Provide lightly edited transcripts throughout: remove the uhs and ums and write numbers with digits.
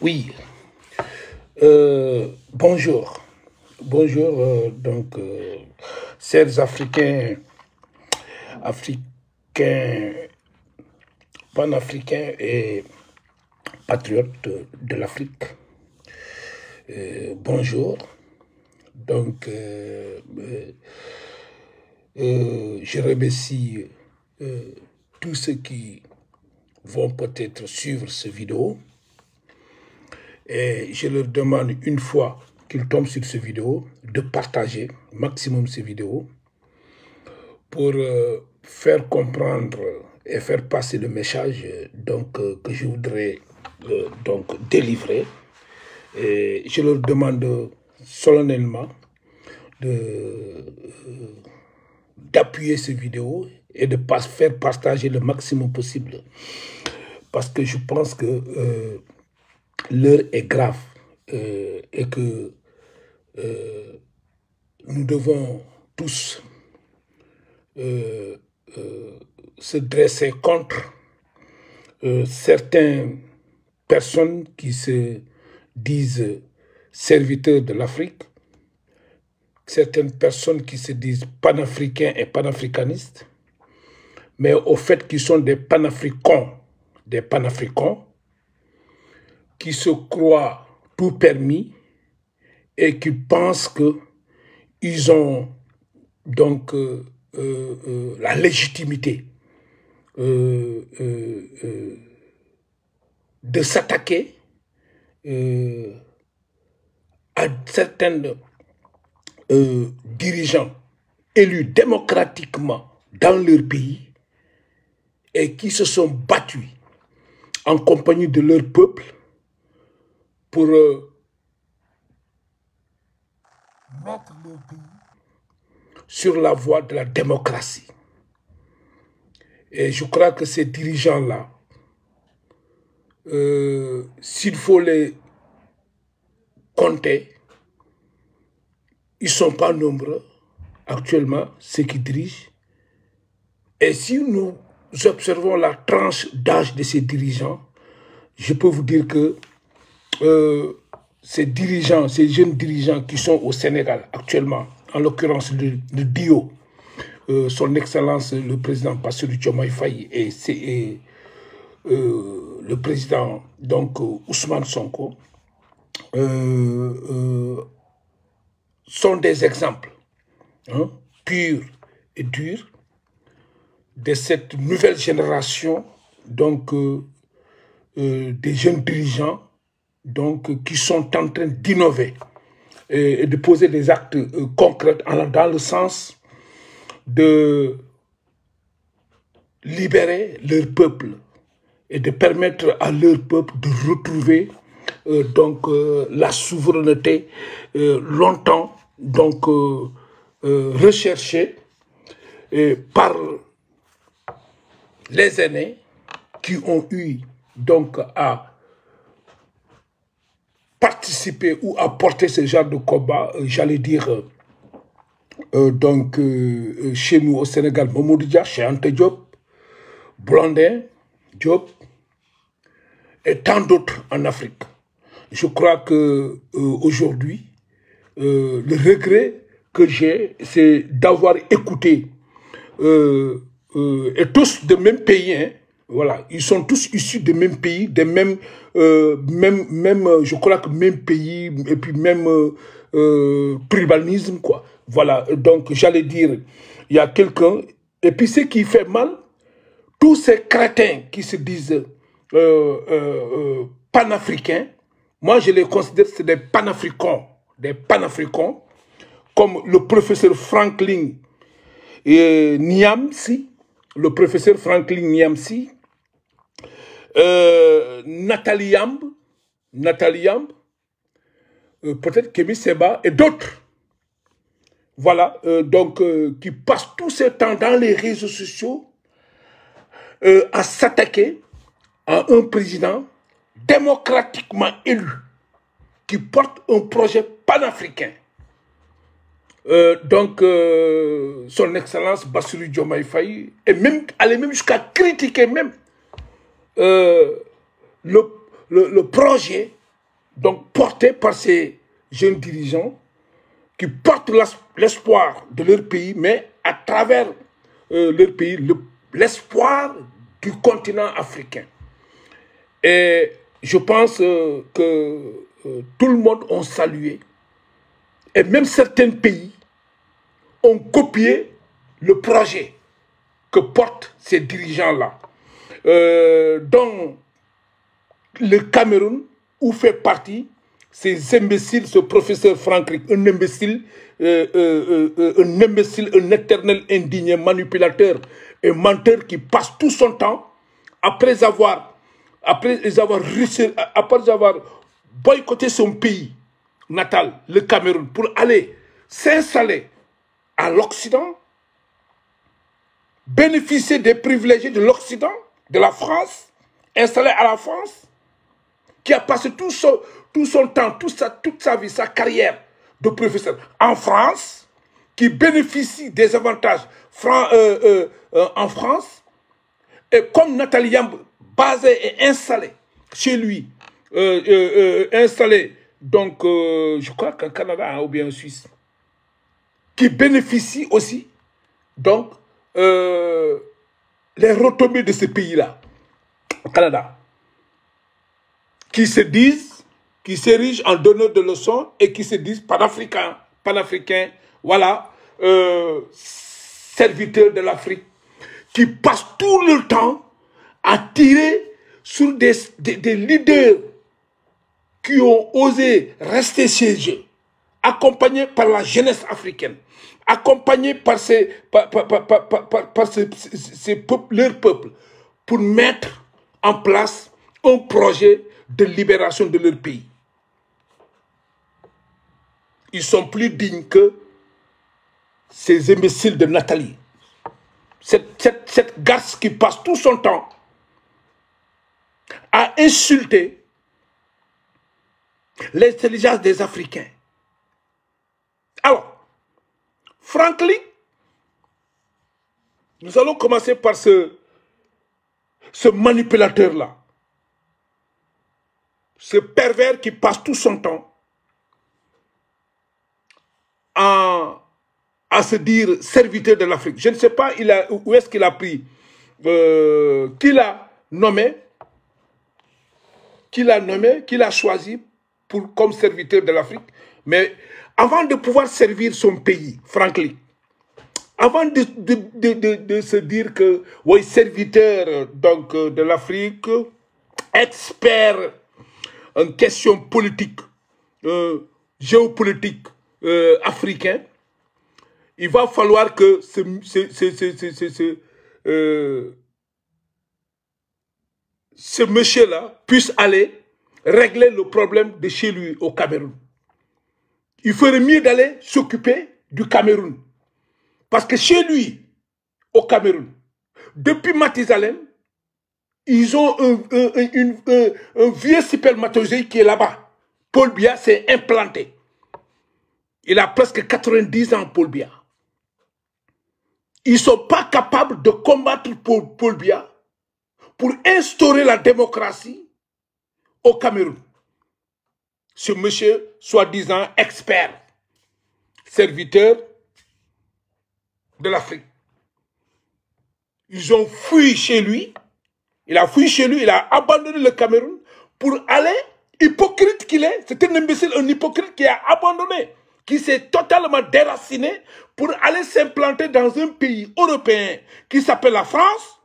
Oui, bonjour. Bonjour, chers Africains, Africains, panafricains et patriotes de l'Afrique. Bonjour. Je remercie tous ceux qui vont peut-être suivre cette vidéo. Et je leur demande, une fois qu'ils tombent sur cette vidéo, de partager maximum ces vidéos pour faire comprendre et faire passer le message que je voudrais délivrer. Et je leur demande solennellement d'appuyer ces vidéos et de faire partager le maximum possible. Parce que je pense que l'heure est grave et que nous devons tous se dresser contre certaines personnes qui se disent serviteurs de l'Afrique, certaines personnes qui se disent panafricains et panafricanistes, mais au fait qu'ils sont des panafricains, qui se croient tout permis et qui pensent qu'ils ont donc la légitimité de s'attaquer à certains dirigeants élus démocratiquement dans leur pays et qui se sont battus en compagnie de leur peuple pour mettre leur pays sur la voie de la démocratie. Et je crois que ces dirigeants-là, s'il faut les compter, ils ne sont pas nombreux actuellement, ceux qui dirigent. Et si nous observons la tranche d'âge de ces dirigeants, je peux vous dire que ces dirigeants, ces jeunes dirigeants qui sont au Sénégal actuellement, en l'occurrence le DIO, son Excellence le président Bassirou Diomaye Faye et le président Ousmane Sonko, sont des exemples purs et durs de cette nouvelle génération des jeunes dirigeants qui sont en train d'innover et de poser des actes concrets dans le sens de libérer leur peuple et de permettre à leur peuple de retrouver la souveraineté longtemps recherchée par les aînés qui ont eu à participer ou à porter ce genre de combat, j'allais dire, chez nous au Sénégal, Mamadou Dia, chez Anta Diop, Blondin, Diop, et tant d'autres en Afrique. Je crois que aujourd'hui, le regret que j'ai, c'est d'avoir écouté, et tous de même pays, hein, voilà, ils sont tous issus des mêmes pays, des mêmes, je crois que même pays, et puis même tribalisme, quoi. Voilà, donc j'allais dire, il y a quelqu'un, et puis ce qui fait mal, tous ces crétins qui se disent panafricains, moi je les considère c'est des panafricains, comme le professeur Franklin Nyamsi, Nathalie Yamb, peut-être Kémy Seba et d'autres. Voilà, qui passent tout ce temps dans les réseaux sociaux à s'attaquer à un président démocratiquement élu qui porte un projet panafricain. Son Excellence Bassirou Diomaye Faye et même aller même jusqu'à critiquer même le projet donc porté par ces jeunes dirigeants qui portent l'espoir de leur pays, mais à travers leur pays, l'espoir du continent africain. Et je pense que tout le monde a salué, et même certains pays ont copié le projet que portent ces dirigeants-là. Dont le Cameroun, où fait partie ces imbéciles, ce professeur Frankrijk, un imbécile, un éternel indigné, manipulateur et menteur qui passe tout son temps, après avoir boycotté son pays natal, le Cameroun, pour aller s'installer à l'Occident, bénéficier des privilèges de l'Occident, de la France, installé à la France, qui a passé tout son temps, toute sa vie, sa carrière de professeur en France, qui bénéficie des avantages en France, et comme Nathalie Yamb, basé et installé chez lui, installé, donc, je crois qu'en Canada ou bien en Suisse, qui bénéficie aussi, donc, les retombées de ce pays-là, au Canada, qui se disent, qui s'érigent en donneurs de leçons et qui se disent panafricains, voilà, serviteurs de l'Afrique, qui passent tout le temps à tirer sur des leaders qui ont osé rester chez eux, accompagnés par la jeunesse africaine, accompagnés par leur peuple, pour mettre en place un projet de libération de leur pays. Ils sont plus dignes que ces imbéciles de Nathalie. Cette garce qui passe tout son temps à insulter l'intelligence des Africains. Alors, Franklin, nous allons commencer par ce manipulateur-là. Ce pervers qui passe tout son temps à se dire serviteur de l'Afrique. Je ne sais pas où est-ce qu'il a pris, qui l'a nommé, qui l'a choisi comme serviteur de l'Afrique. Mais avant de pouvoir servir son pays, Franklin, avant de se dire que, oui, serviteur donc, de l'Afrique, expert en questions politiques, géopolitiques africains, il va falloir que ce monsieur-là puisse aller régler le problème de chez lui au Cameroun. Il ferait mieux d'aller s'occuper du Cameroun. Parce que chez lui, au Cameroun, depuis Matizalem, ils ont un vieux spermatozoïde qui est là-bas. Paul Biya s'est implanté. Il a presque 90 ans, Paul Biya. Ils ne sont pas capables de combattre Paul Biya pour instaurer la démocratie au Cameroun. Ce monsieur, soi-disant expert, serviteur de l'Afrique. Ils ont fui chez lui. Il a fui chez lui, il a abandonné le Cameroun pour aller, hypocrite qu'il est, c'est un imbécile, un hypocrite qui a abandonné, qui s'est totalement déraciné pour aller s'implanter dans un pays européen qui s'appelle la France,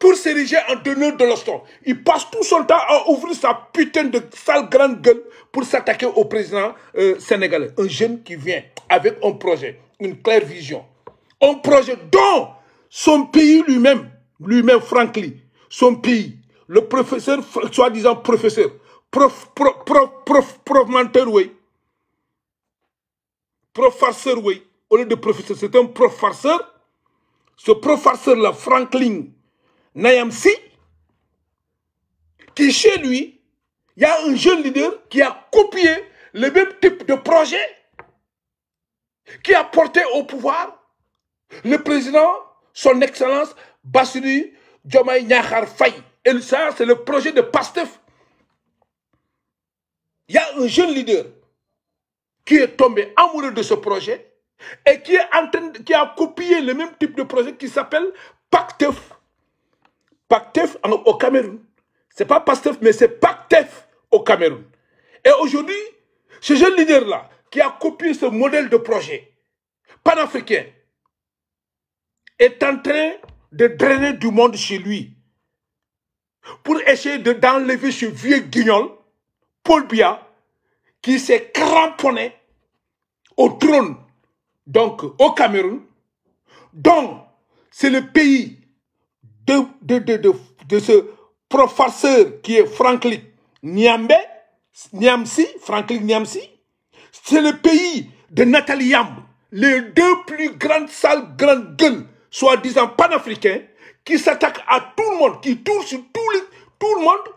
pour s'ériger en donneur de leçons. Il passe tout son temps à ouvrir sa putain de sale grande gueule pour s'attaquer au président sénégalais. Un jeune qui vient avec un projet, une claire vision. Un projet dont son pays lui-même, Franklin, son pays, le professeur, soi-disant professeur, prof menteur, oui. Prof farceur, oui. Au lieu de professeur, c'est un prof farceur. Ce prof farceur-là, Franklin Nayamsi, qui chez lui, il y a un jeune leader qui a copié le même type de projet, qui a porté au pouvoir le président, son excellence, Bassirou Diomaye Diakhar Faye. Et ça, c'est le projet de PASTEF. Il y a un jeune leader qui est tombé amoureux de ce projet et qui a copié le même type de projet qui s'appelle PACTEF. PACTEF au Cameroun. Ce n'est pas PASTEF, mais c'est PACTEF au Cameroun. Et aujourd'hui, ce jeune leader-là, qui a copié ce modèle de projet panafricain, est en train de drainer du monde chez lui pour essayer d'enlever ce vieux guignol, Paul Biya, qui s'est cramponné au trône, donc au Cameroun, dont c'est le pays de ce farceur qui est Franklin Nyamsi, c'est le pays de Nathalie Yamb, les deux plus grandes salles, grandes gueules, soi-disant panafricains, qui s'attaquent à tout le monde, qui tournent sur tout le monde,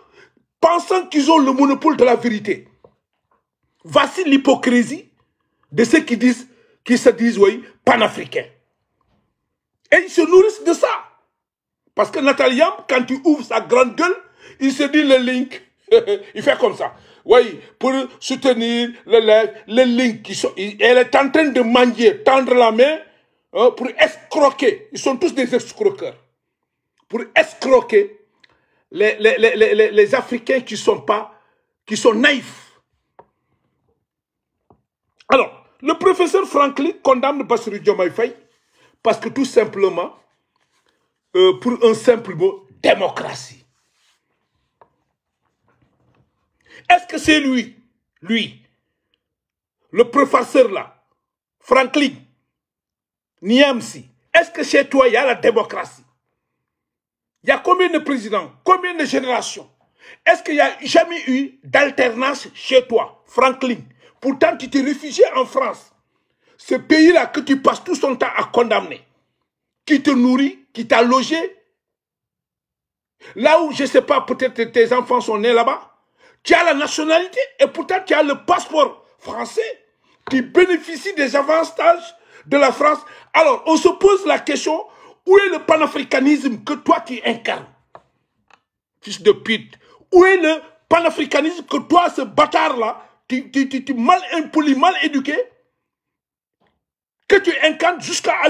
pensant qu'ils ont le monopole de la vérité. Voici l'hypocrisie de ceux qui se disent, oui, panafricains. Et ils se nourrissent de ça. Parce que Nathalie Yamb, quand il ouvre sa grande gueule, il se dit le link. Il fait comme ça. Oui, pour soutenir les links. Elle est en train de manger, tendre la main pour escroquer. Ils sont tous des escroqueurs. Pour escroquer les Africains qui sont naïfs. Alors, le professeur Franklin condamne Bassirou Diomaye Faye parce que tout simplement, pour un simple mot, démocratie. Est-ce que c'est lui, le professeur là, Franklin Nyamsi, est-ce que chez toi il y a la démocratie? Il y a combien de présidents, combien de générations? Est-ce qu'il n'y a jamais eu d'alternance chez toi, Franklin? Pourtant, tu t'es réfugié en France. Ce pays-là que tu passes tout son temps à condamner, qui te nourrit, qui t'a logé, là où, je ne sais pas, peut-être tes enfants sont nés là-bas, tu as la nationalité et pourtant tu as le passeport français qui bénéficie des avantages de la France. Alors, on se pose la question, où est le panafricanisme que toi tu incarnes? Fils de pute. Où est le panafricanisme que toi, ce bâtard-là, tu mal impoli, mal éduqué, que tu incarnes jusqu'à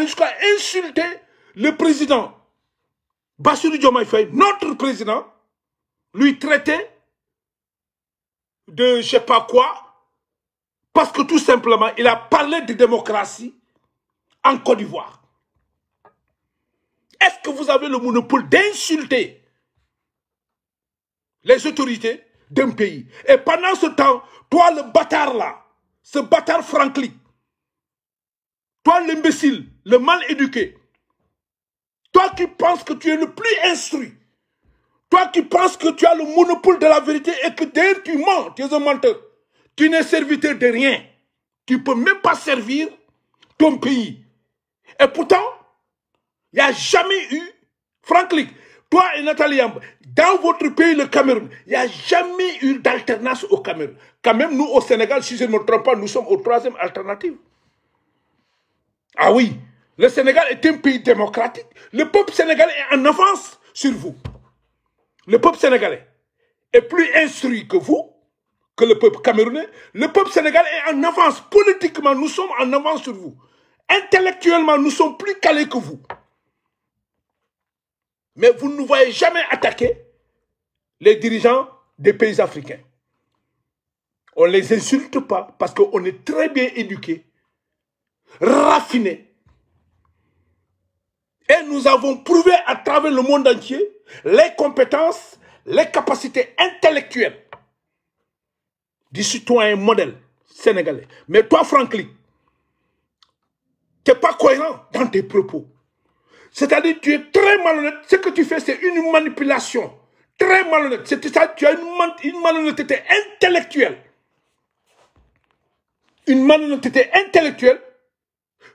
insulter le président Bassirou Diomaye Faye, notre président, lui traiter de je sais pas quoi, parce que tout simplement, il a parlé de démocratie en Côte d'Ivoire. Est-ce que vous avez le monopole d'insulter les autorités d'un pays? Et pendant ce temps, toi le bâtard là, ce bâtard Franklin, toi l'imbécile, le mal éduqué, toi qui penses que tu es le plus instruit, toi qui penses que tu as le monopole de la vérité et que d'ailleurs tu mens, tu es un menteur, tu n'es serviteur de rien, tu ne peux même pas servir ton pays. Et pourtant, il n'y a jamais eu, Franklin, toi et Nathalie Yamb, dans votre pays, le Cameroun, il n'y a jamais eu d'alternance au Cameroun. Quand même, nous, au Sénégal, si je ne me trompe pas, nous sommes au troisième alternative. Ah oui, le Sénégal est un pays démocratique. Le peuple sénégalais est en avance sur vous. Le peuple sénégalais est plus instruit que vous, que le peuple camerounais. Le peuple sénégalais est en avance. Politiquement, nous sommes en avance sur vous. Intellectuellement, nous sommes plus calés que vous. Mais vous ne nous voyez jamais attaquer les dirigeants des pays africains. On ne les insulte pas parce qu'on est très bien éduqués, raffinés. Et nous avons prouvé à travers le monde entier les compétences, les capacités intellectuelles du citoyen modèle sénégalais. Mais toi, Franklin, tu n'es pas cohérent dans tes propos. C'est-à-dire que tu es très malhonnête. Ce que tu fais, c'est une manipulation. Très malhonnête. C'est-à-dire que tu as une malhonnêteté intellectuelle. Une malhonnêteté intellectuelle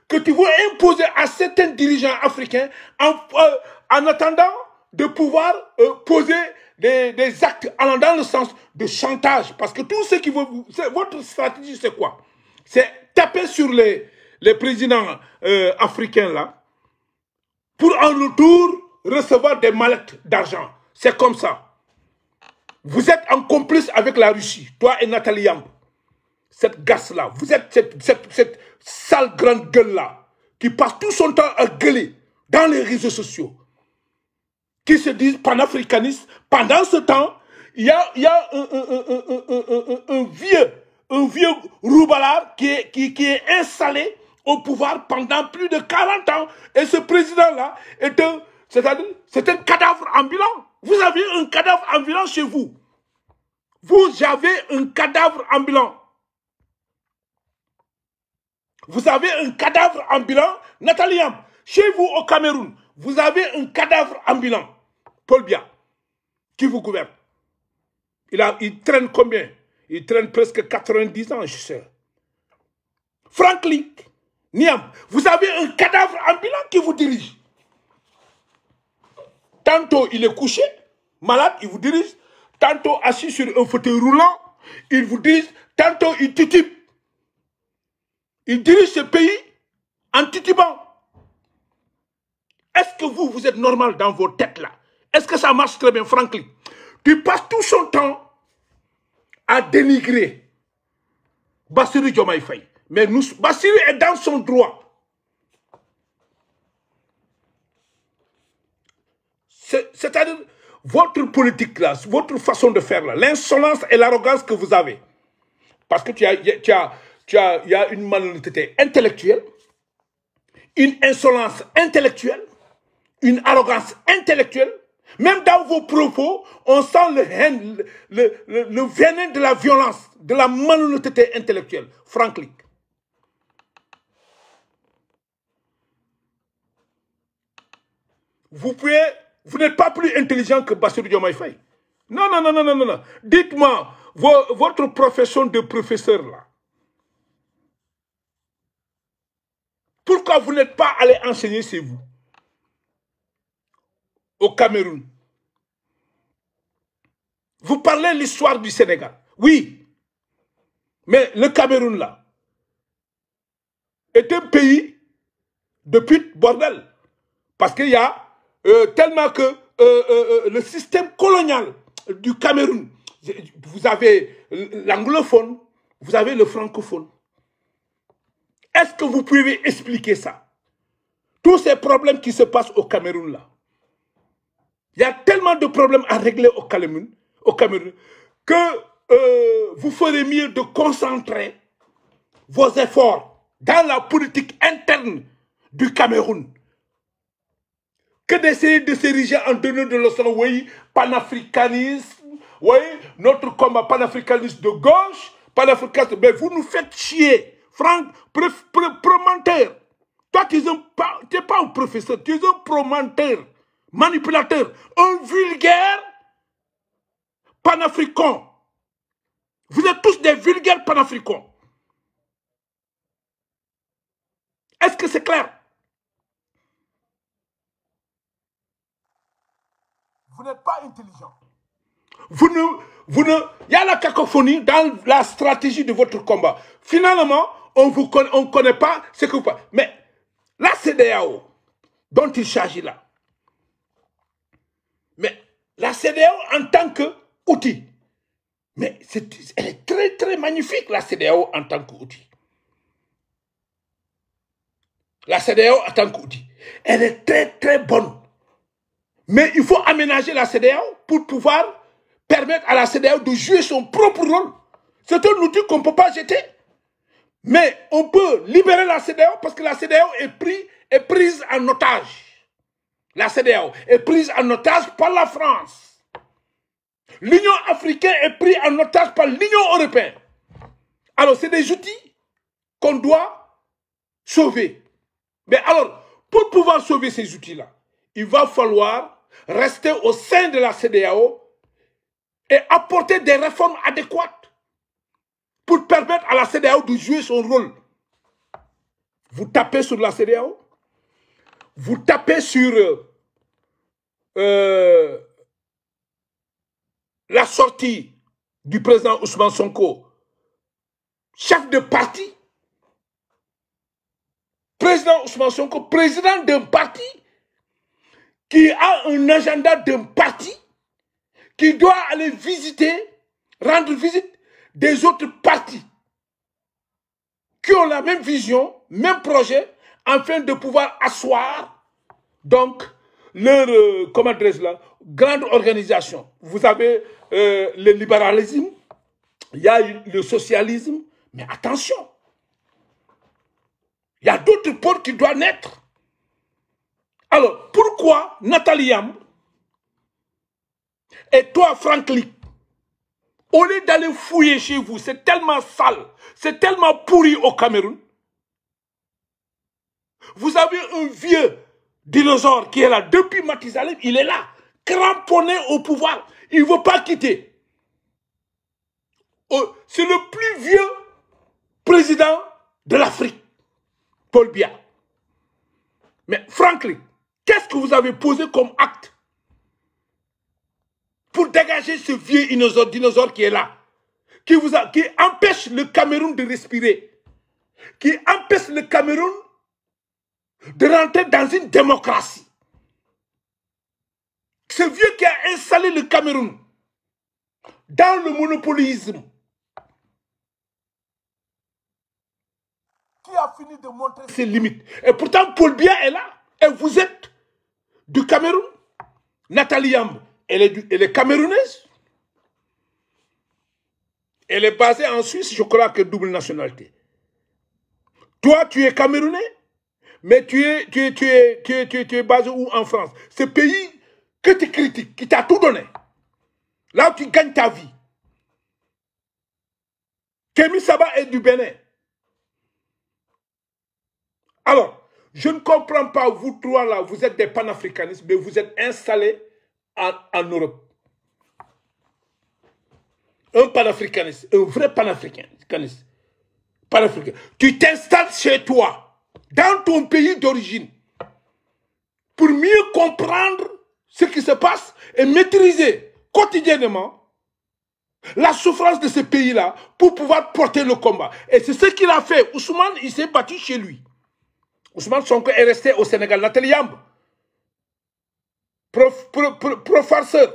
que tu veux imposer à certains dirigeants africains en attendant de pouvoir poser des actes allant dans le sens de chantage. Parce que tout ce qui veut... Votre stratégie, c'est quoi? C'est taper sur les présidents africains là pour en retour recevoir des mallettes d'argent. C'est comme ça. Vous êtes en complice avec la Russie, toi et Nathalie Yamb. Cette garce-là, vous êtes cette sale grande gueule-là, qui passe tout son temps à gueuler dans les réseaux sociaux, qui se disent panafricanistes. Pendant ce temps, il y a un vieux roubalard qui est installé au pouvoir pendant plus de 40 ans. Et ce président-là c'est un cadavre ambulant. Vous avez un cadavre ambulant chez vous. Vous avez un cadavre ambulant. Vous avez un cadavre ambulant. Nathalie Yamb, chez vous au Cameroun, vous avez un cadavre ambulant. Paul Biya, qui vous gouverne. Il traîne combien? Il traîne presque 90 ans, je sais. Franklin Niam, vous avez un cadavre ambulant qui vous dirige. Tantôt il est couché, malade, il vous dirige. Tantôt assis sur un fauteuil roulant, il vous dirige. Tantôt il titube. Il dirige ce pays en titubant. Est-ce que vous êtes normal dans vos têtes là? Est-ce que ça marche très bien, Franklin? Tu passes tout son temps à dénigrer Bassirou Diomaye Faye. Mais Bassirou est dans son droit. C'est-à-dire, votre politique là, votre façon de faire là, l'insolence et l'arrogance que vous avez. Parce que il y a une malhonnêteté intellectuelle, une insolence intellectuelle, une arrogance intellectuelle. Même dans vos propos, on sent le venin de la violence, de la malhonnêteté intellectuelle. Franklin. Vous n'êtes pas plus intelligent que Bassirou Diomaye Faye. Non, non, non, non, non, non. Dites-moi, votre profession de professeur là, pourquoi vous n'êtes pas allé enseigner chez vous? Au Cameroun. Vous parlez de l'histoire du Sénégal. Oui. Mais le Cameroun, là, est un pays de pute bordel. Parce qu'il y a tellement que le système colonial du Cameroun, vous avez l'anglophone, vous avez le francophone. Est-ce que vous pouvez expliquer ça? Tous ces problèmes qui se passent au Cameroun, là. Il y a tellement de problèmes à régler au Cameroun que vous ferez mieux de concentrer vos efforts dans la politique interne du Cameroun que d'essayer de s'ériger en donneur de leçons, oui, panafricanisme, oui, notre combat panafricaniste de gauche, panafricaniste, mais vous nous faites chier. Franck, promenteur. Toi, tu n'es pas un professeur, tu es un promenteur. Manipulateur, un vulgaire panafricain. Vous êtes tous des vulgaires panafricains. Est-ce que c'est clair? Vous n'êtes pas intelligent. Il y a la cacophonie dans la stratégie de votre combat. Finalement, on ne connaît pas ce que vous faites. Mais la CEDEAO, dont il s'agit là, mais la CEDEAO en tant qu'outil, mais elle est très très magnifique, la CEDEAO en tant qu'outil. La CEDEAO en tant qu'outil, elle est très très bonne. Mais il faut aménager la CEDEAO pour pouvoir permettre à la CEDEAO de jouer son propre rôle. C'est un outil qu'on ne peut pas jeter. Mais on peut libérer la CEDEAO parce que la CEDEAO est prise en otage. La CEDEAO est prise en otage par la France. L'Union africaine est prise en otage par l'Union européenne. Alors, c'est des outils qu'on doit sauver. Mais alors, pour pouvoir sauver ces outils-là, il va falloir rester au sein de la CEDEAO et apporter des réformes adéquates pour permettre à la CEDEAO de jouer son rôle. Vous tapez sur la CEDEAO, vous tapez sur la sortie du président Ousmane Sonko, chef de parti, président Ousmane Sonko, président d'un parti qui a un agenda d'un parti qui doit aller visiter, rendre visite des autres partis qui ont la même vision, même projet, afin de pouvoir asseoir donc leur, comment dirais-je là, grande organisation. Vous avez le libéralisme, il y a le socialisme, mais attention, il y a d'autres pôles qui doivent naître. Alors, pourquoi Nathalie Yamb et toi, Franklin, au lieu d'aller fouiller chez vous, c'est tellement sale, c'est tellement pourri au Cameroun, vous avez un vieux dinosaure qui est là depuis Matizalem, il est là, cramponné au pouvoir, il ne veut pas quitter. C'est le plus vieux président de l'Afrique, Paul Biya. Mais Franklin, qu'est-ce que vous avez posé comme acte pour dégager ce vieux dinosaure qui est là, qui empêche le Cameroun de respirer, qui empêche le Cameroun de rentrer dans une démocratie. Ce vieux qui a installé le Cameroun dans le monopolisme, qui a fini de montrer ses limites. Et pourtant, Paul Biya est là. Et vous êtes du Cameroun. Nathalie Yamb, elle est camerounaise. Elle est basée en Suisse, je crois que double nationalité. Toi, tu es camerounais, mais tu es basé où en France? Ce pays que tu critiques, qui t'a tout donné. Là où tu gagnes ta vie. Kémy Seba est du Bénin. Alors, je ne comprends pas, vous trois là, vous êtes des panafricanistes, mais vous êtes installés en Europe. Un panafricaniste, un vrai panafricaniste. Tu t'installes chez toi, dans ton pays d'origine, pour mieux comprendre ce qui se passe et maîtriser quotidiennement la souffrance de ce pays-là pour pouvoir porter le combat. Et c'est ce qu'il a fait. Ousmane, il s'est battu chez lui. Ousmane Sonko est resté au Sénégal. Nathalie Yamb, professeur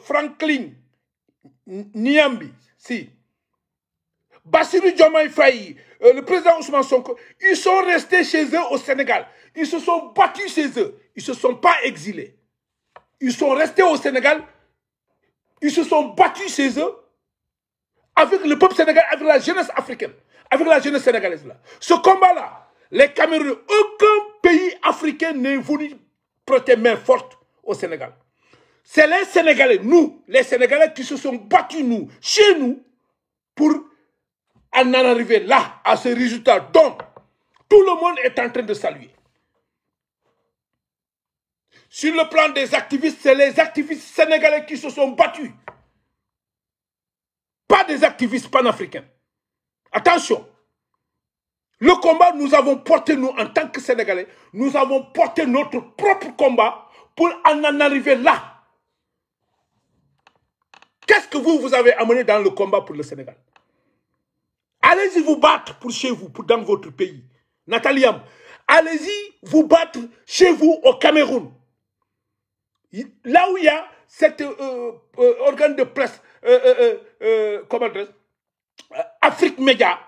Franklin Nyambi, si. Bassirou Diomaye Faye, le président Ousmane Sonko, ils sont restés chez eux au Sénégal. Ils se sont battus chez eux. Ils ne se sont pas exilés. Ils sont restés au Sénégal. Ils se sont battus chez eux avec le peuple sénégalais, avec la jeunesse africaine, avec la jeunesse sénégalaise. Là. Ce combat-là, les Camerounais, aucun pays africain n'est venu prêter main forte au Sénégal. C'est les Sénégalais, nous, les Sénégalais qui se sont battus, nous, chez nous, pour en arriver là, à ce résultat dont tout le monde est en train de saluer. Sur le plan des activistes, c'est les activistes sénégalais qui se sont battus. Pas des activistes panafricains. Attention. Le combat, nous avons porté, nous, en tant que Sénégalais, nous avons porté notre propre combat pour en arriver là. Qu'est-ce que vous avez amené dans le combat pour le Sénégal? Allez-y vous battre pour chez vous, pour dans votre pays. Nathalie Yamb, allez-y vous battre chez vous au Cameroun. Là où il y a cet organe de presse, comment dire, Afrique Média,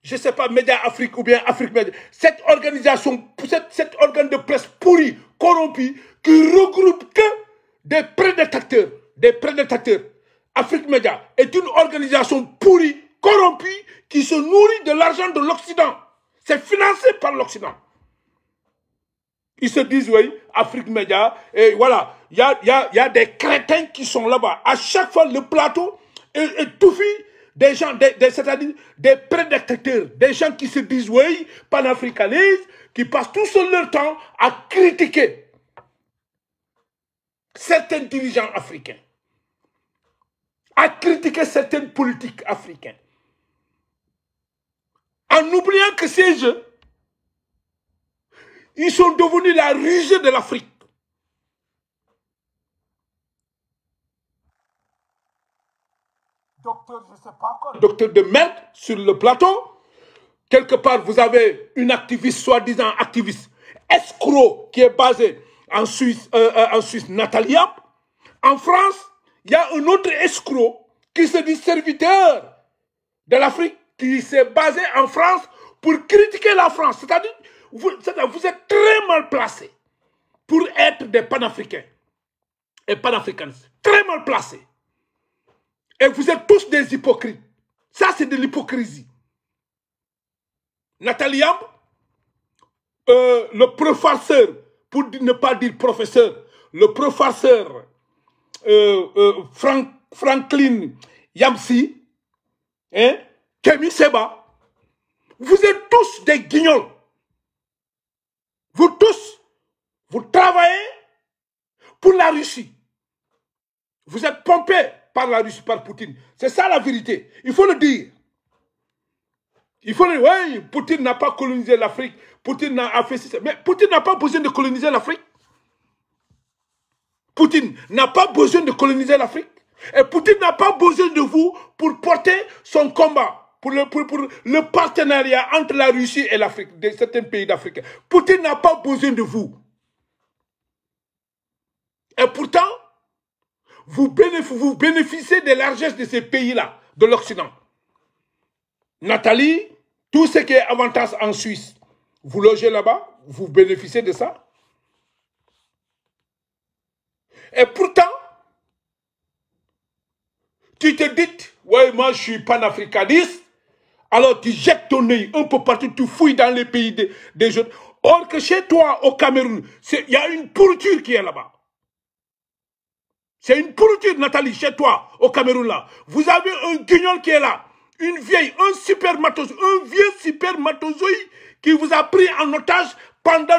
je ne sais pas, Média Afrique ou bien Afrique Média, cette organisation, cet organe de presse pourri, corrompu, qui regroupe que des prédicateurs, Afrique Média est une organisation pourrie, corrompue, qui se nourrit de l'argent de l'Occident. C'est financé par l'Occident. Ils se disent, oui, Afrique Média, et voilà, il y a des crétins qui sont là-bas. À chaque fois, le plateau est tout fait des gens, c'est-à-dire des prédicateurs, des gens qui se disent, oui, panafricanistes, qui passent tout seul leur temps à critiquer certains dirigeants africains, à critiquer certaines politiques africaines, en oubliant que ces jeux, ils sont devenus la rusée de l'Afrique. Docteur, je ne sais pas quoi. Docteur de merde sur le plateau. Quelque part, vous avez une activiste, soi-disant activiste, escroc, qui est basée en Suisse, Nathalie Yamb. En France, il y a un autre escroc qui se dit serviteur de l'Afrique, qui s'est basé en France pour critiquer la France. C'est-à-dire, vous êtes très mal placés pour être des panafricains et panafricanistes. Très mal placés. Et vous êtes tous des hypocrites. Ça, c'est de l'hypocrisie. Nathalie Yamb, le professeur, pour ne pas dire professeur, le professeur Franklin Yamsi, hein, Kemi Seba, vous êtes tous des guignols. Vous tous, vous travaillez pour la Russie. Vous êtes pompés par la Russie, par Poutine. C'est ça la vérité. Il faut le dire. Il faut le dire. Oui, Poutine n'a pas colonisé l'Afrique. Poutine n'a fait ça. Mais Poutine n'a pas besoin de coloniser l'Afrique. Poutine n'a pas besoin de coloniser l'Afrique. Et Poutine n'a pas besoin de vous pour porter son combat, pour le partenariat entre la Russie et l'Afrique, de certains pays d'Afrique. Poutine n'a pas besoin de vous. Et pourtant, vous bénéficiez des largesses de ces pays-là, de l'Occident. Nathalie, tout ce qui est avantage en Suisse, vous logez là-bas, vous bénéficiez de ça. Et pourtant, tu te dis, ouais, moi je suis panafricaniste, alors tu jettes ton œil un peu partout, tu fouilles dans les pays des autres. Or que chez toi, au Cameroun, il y a une pourriture qui est là-bas. C'est une pourriture, Nathalie, chez toi, au Cameroun, là. Vous avez un guignol qui est là, une vieille, un vieux supermatozoïde qui vous a pris en otage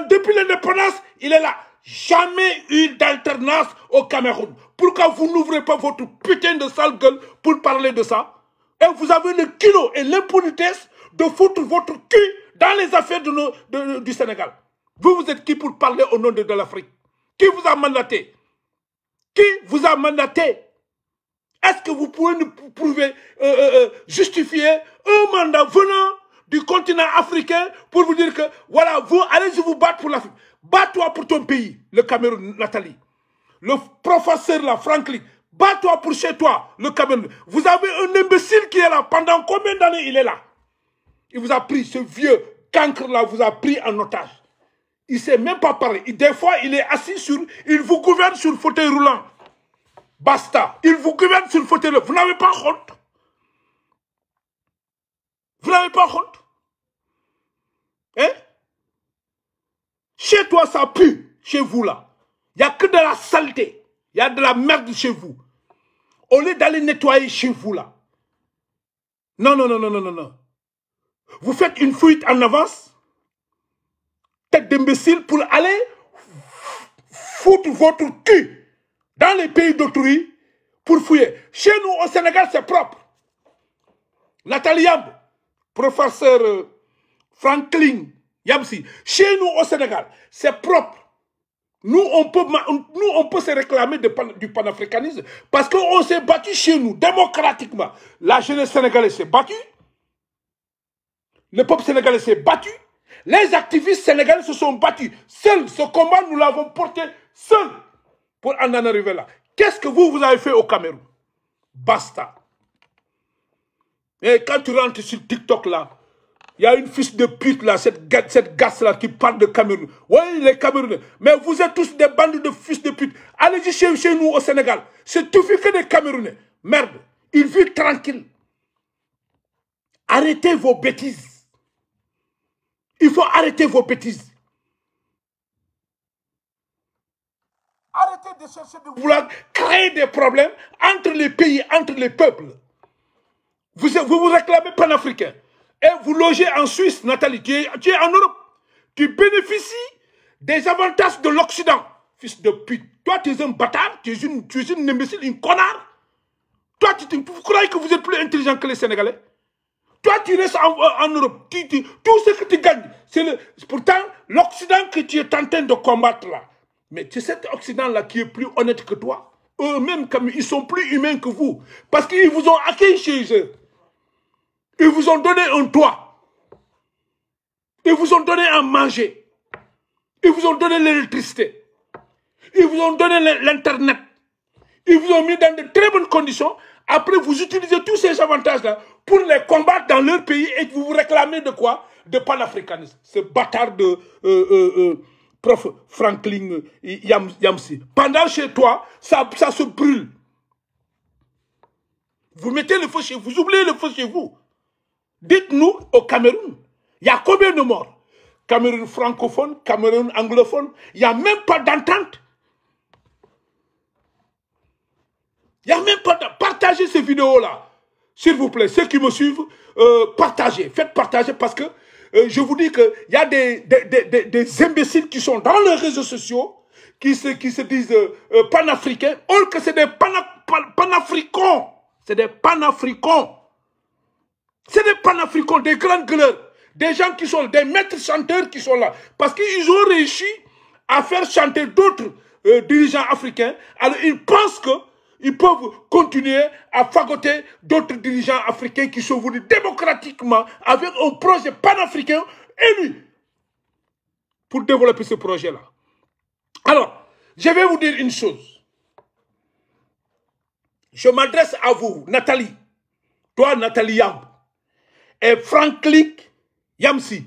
depuis l'indépendance, il est là. Jamais eu d'alternance au Cameroun. Pourquoi vous n'ouvrez pas votre putain de sale gueule pour parler de ça? Et vous avez le kilo et l'impolitesse de foutre votre cul dans les affaires du Sénégal. Vous êtes qui pour parler au nom de l'Afrique? Qui vous a mandaté? Qui vous a mandaté? Est-ce que vous pouvez nous prouver, justifier un mandat venant du continent africain pour vous dire que, voilà, vous, allez-y vous battre pour l'Afrique. Bats-toi pour ton pays, le Cameroun, Nathalie. Le professeur là, Franklin, bats-toi pour chez toi, le Cameroun. Vous avez un imbécile qui est là. Pendant combien d'années il est là? Il vous a pris, ce vieux cancre là, vous a pris en otage. Il ne sait même pas parler. Des fois, il est assis il vous gouverne sur le fauteuil roulant. Basta. Il vous gouverne sur le fauteuil roulant. Vous n'avez pas honte? Vous n'avez pas honte? Hein? Chez toi, ça pue. Chez vous, là. Il n'y a que de la saleté. Il y a de la merde chez vous. Au lieu d'aller nettoyer chez vous, là. Non, non, non, non, non, non, non. Vous faites une fuite en avance. Tête d'imbécile pour aller foutre votre cul dans les pays d'autrui pour fouiller. Chez nous, au Sénégal, c'est propre. Nathalie Yamb, professeur Franklin Yamsi, chez nous, au Sénégal, c'est propre. Nous, on peut se réclamer du panafricanisme parce qu'on s'est battu chez nous, démocratiquement. La jeunesse sénégalaise s'est battue. Le peuple sénégalais s'est battu. Les activistes sénégalais se sont battus. Seuls, ce combat, nous l'avons porté seuls pour en arriver là. Qu'est-ce que vous avez fait au Cameroun? Basta. Et quand tu rentres sur TikTok là, il y a une fils de pute là, cette gasse là qui parle de Cameroun. Oui, les Camerounais. Mais vous êtes tous des bandes de fils de pute. Allez-y chez nous au Sénégal. C'est tout fait que des Camerounais. Merde. Ils vivent tranquilles. Arrêtez vos bêtises. Il faut arrêter vos bêtises. Arrêtez de chercher de vouloir créer des problèmes entre les pays, entre les peuples. Vous réclamez panafricain. Et vous logez en Suisse, Nathalie. Tu es en Europe. Tu bénéficies des avantages de l'Occident. Fils de pute. Toi, tu es un bâtard. Tu es une imbécile, une connard. Toi, vous croyez que vous êtes plus intelligent que les Sénégalais? Toi, tu restes en Europe. Tout ce que tu gagnes, c'est pourtant l'Occident que tu es en train de combattre là. Mais c'est cet Occident-là qui est plus honnête que toi. Eux-mêmes, ils sont plus humains que vous. Parce qu'ils vous ont accueilli chez eux. Ils vous ont donné un toit. Ils vous ont donné à manger. Ils vous ont donné l'électricité. Ils vous ont donné l'Internet. Ils vous ont mis dans de très bonnes conditions. Après, vous utilisez tous ces avantages-là pour les combattre dans leur pays et vous vous réclamez de quoi? De panafricanisme. Ce bâtard de prof Franklin Yamsi. Pendant chez toi, ça se brûle. Vous mettez le feu chez vous, vous oubliez le feu chez vous. Dites-nous au Cameroun, il y a combien de morts? Cameroun francophone, Cameroun anglophone, il n'y a même pas d'entente. Il n'y a même pas d'entente. Partagez ces vidéos-là. S'il vous plaît, ceux qui me suivent, partagez. Faites partager parce que je vous dis qu'il y a des imbéciles qui sont dans les réseaux sociaux, qui se disent panafricains, or que c'est des panafricains. C'est des panafricains. C'est des panafricains, des grands gueuleurs. Des gens qui sont des maîtres chanteurs qui sont là. Parce qu'ils ont réussi à faire chanter d'autres dirigeants africains. Alors ils pensent qu'ils peuvent continuer à fagoter d'autres dirigeants africains qui sont venus démocratiquement avec un projet panafricain élu pour développer ce projet-là. Alors, je vais vous dire une chose. Je m'adresse à vous, Nathalie. Toi, Nathalie Yamb. Et Franklin Yamsi.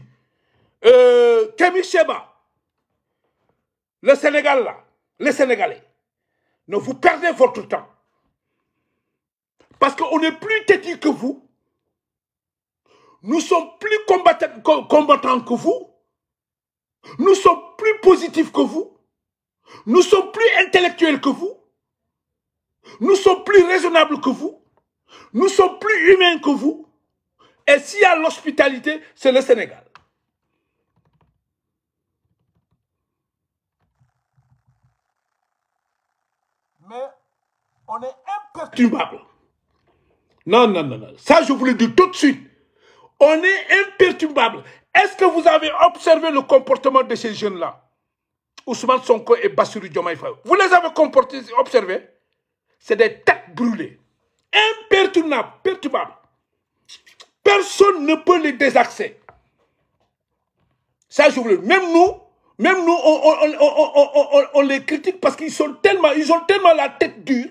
Kemi Sheba. Le Sénégal là. Les Sénégalais. Non, vous perdez votre temps. Parce qu'on est plus têtus que vous. Nous sommes plus combattants que vous. Nous sommes plus positifs que vous. Nous sommes plus intellectuels que vous. Nous sommes plus raisonnables que vous. Nous sommes plus humains que vous. Et s'il y a l'hospitalité, c'est le Sénégal. Mais on est imperturbable. Non, non, non, non. Ça, je vous le dis tout de suite. On est imperturbable. Est-ce que vous avez observé le comportement de ces jeunes-là? Ousmane Sonko et Bassirou Diomaye Faye. Vous les avez observés? C'est des têtes brûlées. Imperturbables. Personne ne peut les désaxer. Ça, je vous le dis. Même nous, on les critique parce qu'ils ont tellement la tête dure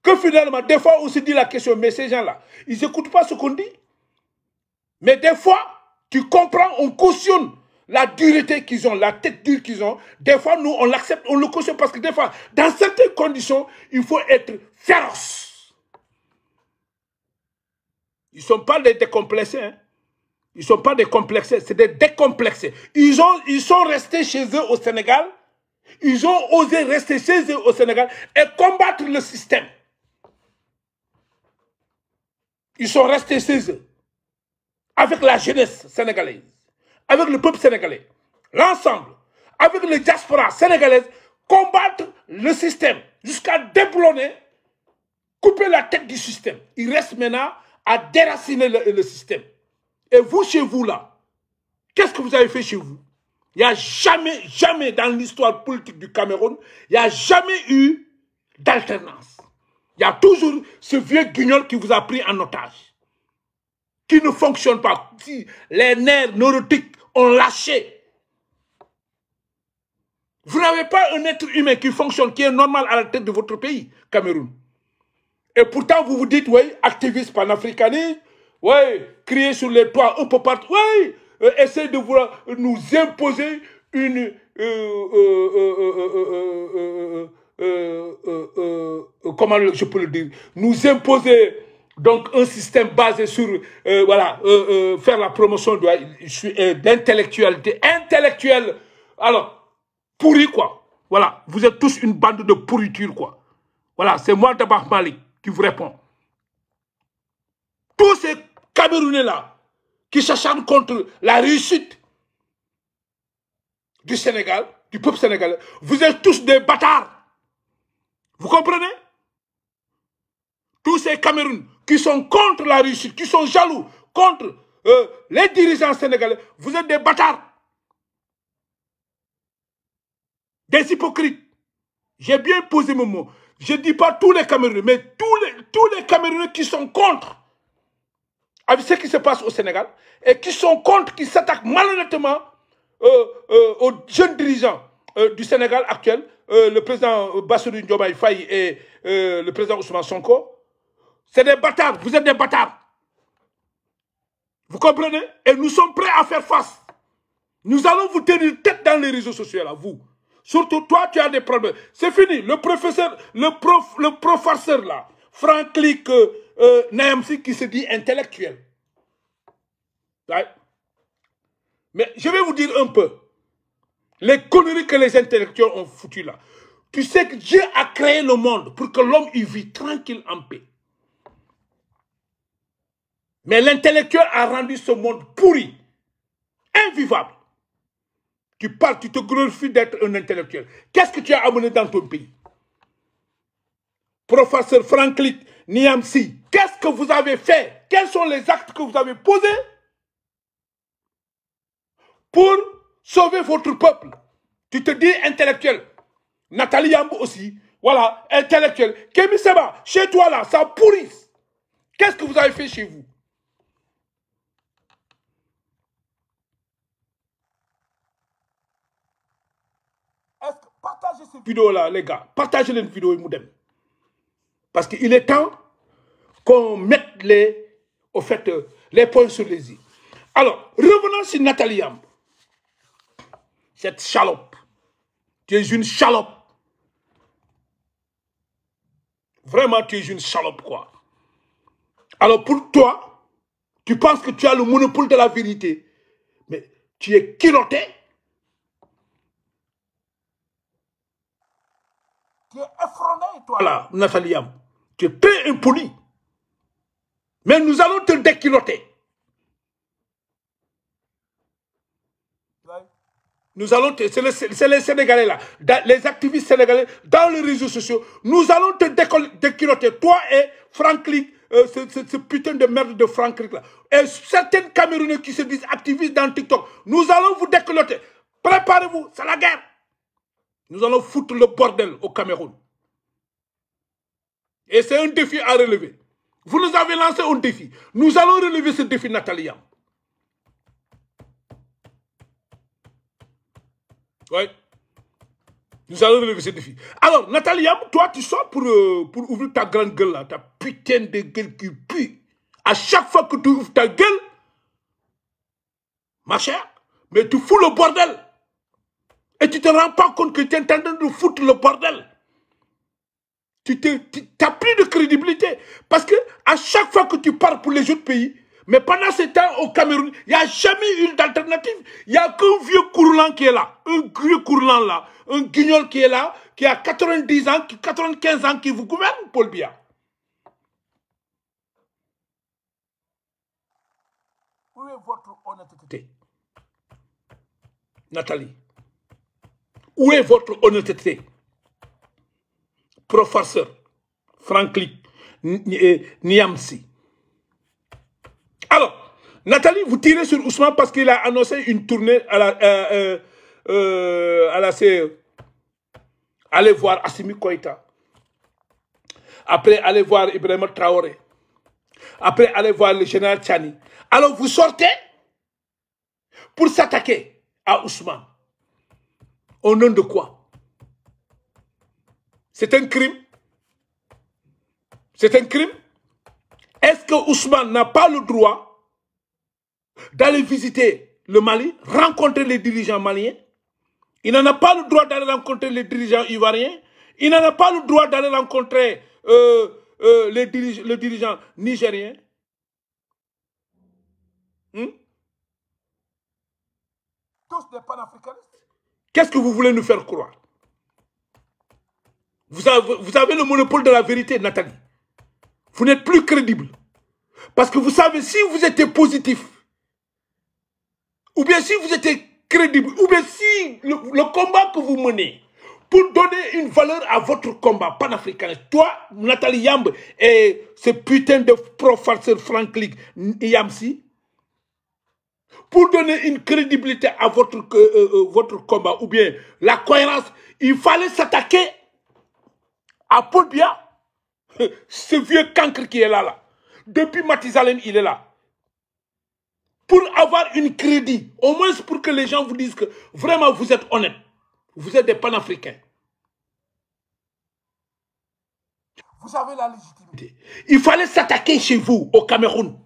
que finalement, des fois, on se dit la question, mais ces gens-là, ils n'écoutent pas ce qu'on dit. Mais des fois, tu comprends, on cautionne la dureté qu'ils ont, la tête dure qu'ils ont. Des fois, nous, on l'accepte, on le cautionne parce que des fois, dans certaines conditions, il faut être féroce. Ils ne sont pas des décomplexés. Hein. Ils ne sont pas des complexés, c'est des décomplexés. Ils sont restés chez eux au Sénégal. Ils ont osé rester chez eux au Sénégal et combattre le système. Ils sont restés chez eux. Avec la jeunesse sénégalaise. Avec le peuple sénégalais. L'ensemble. Avec les diaspora sénégalaises. Combattre le système. Jusqu'à déboulonner. Couper la tête du système. Il reste maintenant à déraciner le système. Et vous, chez vous, là, qu'est-ce que vous avez fait chez vous? Il n'y a jamais dans l'histoire politique du Cameroun, il n'y a jamais eu d'alternance. Il y a toujours ce vieux guignol qui vous a pris en otage, qui ne fonctionne pas. Si les nerfs neurotiques ont lâché. Vous n'avez pas un être humain qui fonctionne, qui est normal à la tête de votre pays, Cameroun. Et pourtant, vous vous dites, oui, activiste panafricaniste, oui, crier sur les toits un peu partout, oui, essayer de vouloir nous imposer une... comment je peux le dire? Nous imposer donc un système basé sur, voilà, faire la promotion d'intellectualité. Intellectuelle, alors, pourri quoi. Voilà, vous êtes tous une bande de pourriture quoi. Voilà, c'est moi, Dabakh Malik, qui vous répond. Tous ces Camerounais-là, qui s'acharnent contre la réussite du Sénégal, du peuple sénégalais, vous êtes tous des bâtards. Vous comprenez? Tous ces Camerounais qui sont contre la réussite, qui sont jaloux contre les dirigeants sénégalais, vous êtes des bâtards. Des hypocrites. J'ai bien posé mon mot. Je ne dis pas tous les Camerounais, mais tous les Camerounais qui sont contre avec ce qui se passe au Sénégal et qui sont contre, qui s'attaquent malhonnêtement aux jeunes dirigeants du Sénégal actuel, le président Bassirou Diomaye Faye et le président Ousmane Sonko, c'est des bâtards. Vous êtes des bâtards. Vous comprenez? Et nous sommes prêts à faire face. Nous allons vous tenir tête dans les réseaux sociaux, là, vous. Surtout toi, tu as des problèmes. C'est fini. Le professeur, le professeur, là, Franklin Niamsi, qui se dit intellectuel. Ouais. Mais je vais vous dire un peu. Les conneries que les intellectuels ont foutues là. Tu sais que Dieu a créé le monde pour que l'homme y vit tranquille en paix. Mais l'intellectuel a rendu ce monde pourri, invivable. Tu parles, tu te glorifies d'être un intellectuel. Qu'est-ce que tu as amené dans ton pays? Professeur Franklin Niamsi, qu'est-ce que vous avez fait? Quels sont les actes que vous avez posés pour sauver votre peuple? Tu te dis intellectuel. Nathalie Yambou aussi. Voilà, intellectuel. Kémy Seba, chez toi là, ça pourrisse. Qu'est-ce que vous avez fait chez vous? Est-ce que partagez ces vidéos-là, les gars? Partagez les vidéos Moudem. Parce qu'il est temps qu'on mette les points sur les i. Alors, revenons sur Nathalie Yambou. Cette chalope. Tu es une chalope. Vraiment, tu es une chalope, quoi. Alors, pour toi, tu penses que tu as le monopole de la vérité. Mais tu es culotté. Tu es effronté, toi, là, Nathalie Yambou. Tu es très impoli. Mais nous allons te déculotter. Nous allons te... C'est les Sénégalais là, les activistes sénégalais, dans les réseaux sociaux. Nous allons te déculotter. Toi et Franklin, ce putain de merde de Franklin là. Et certaines Camerounais qui se disent activistes dans TikTok. Nous allons vous déculotter. Préparez-vous, c'est la guerre. Nous allons foutre le bordel au Cameroun. Et c'est un défi à relever. Vous nous avez lancé un défi. Nous allons relever ce défi, Nathalie Yambou. Oui. Nous allons relever ce défi. Alors, Nathalie Yambou, toi, tu sors pour ouvrir ta grande gueule, là, ta putain de gueule qui pue. À chaque fois que tu ouvres ta gueule, ma chère, mais tu fous le bordel. Et tu ne te rends pas compte que tu es en train de foutre le bordel. Tu n'as plus de crédibilité. Parce que à chaque fois que tu parles pour les autres pays, mais pendant ce temps au Cameroun, il n'y a jamais eu d'alternative. Il n'y a qu'un vieux courlant qui est là. Un vieux courlant là. Un guignol qui est là, qui a 90 ans, 95 ans, qui vous gouverne, Paul Biya. Où est votre honnêteté? Nathalie. Où est votre honnêteté? Professeur Franklin Niamsi. Alors, Nathalie, vous tirez sur Ousmane parce qu'il a annoncé une tournée à la CE. Allez voir Assimi Koïta. Après, allez voir Ibrahima Traoré. Après, allez voir le général Tchani. Alors, vous sortez pour s'attaquer à Ousmane. Au nom de quoi? C'est un crime. C'est un crime. Est-ce que Ousmane n'a pas le droit d'aller visiter le Mali, rencontrer les dirigeants maliens? Il n'en a pas le droit d'aller rencontrer les dirigeants ivoiriens. Il n'en a pas le droit d'aller rencontrer le dirigeant nigérien. Tous des panafricanistes. Qu'est-ce que vous voulez nous faire croire? Vous avez le monopole de la vérité, Nathalie. Vous n'êtes plus crédible. Parce que vous savez, si vous étiez positif, ou bien si vous étiez crédible, ou bien si le combat que vous menez, pour donner une valeur à votre combat panafricain, toi, Nathalie Yambou, et ce putain de professeur Franklin Niamsi, pour donner une crédibilité à votre combat, ou bien la cohérence, il fallait s'attaquer à Paul Biya, ce vieux cancre qui est là. Depuis Matizalen, il est là. Pour avoir une crédit, au moins pour que les gens vous disent que vraiment vous êtes honnête. Vous êtes des panafricains. Vous avez la légitimité. Il fallait s'attaquer chez vous, au Cameroun.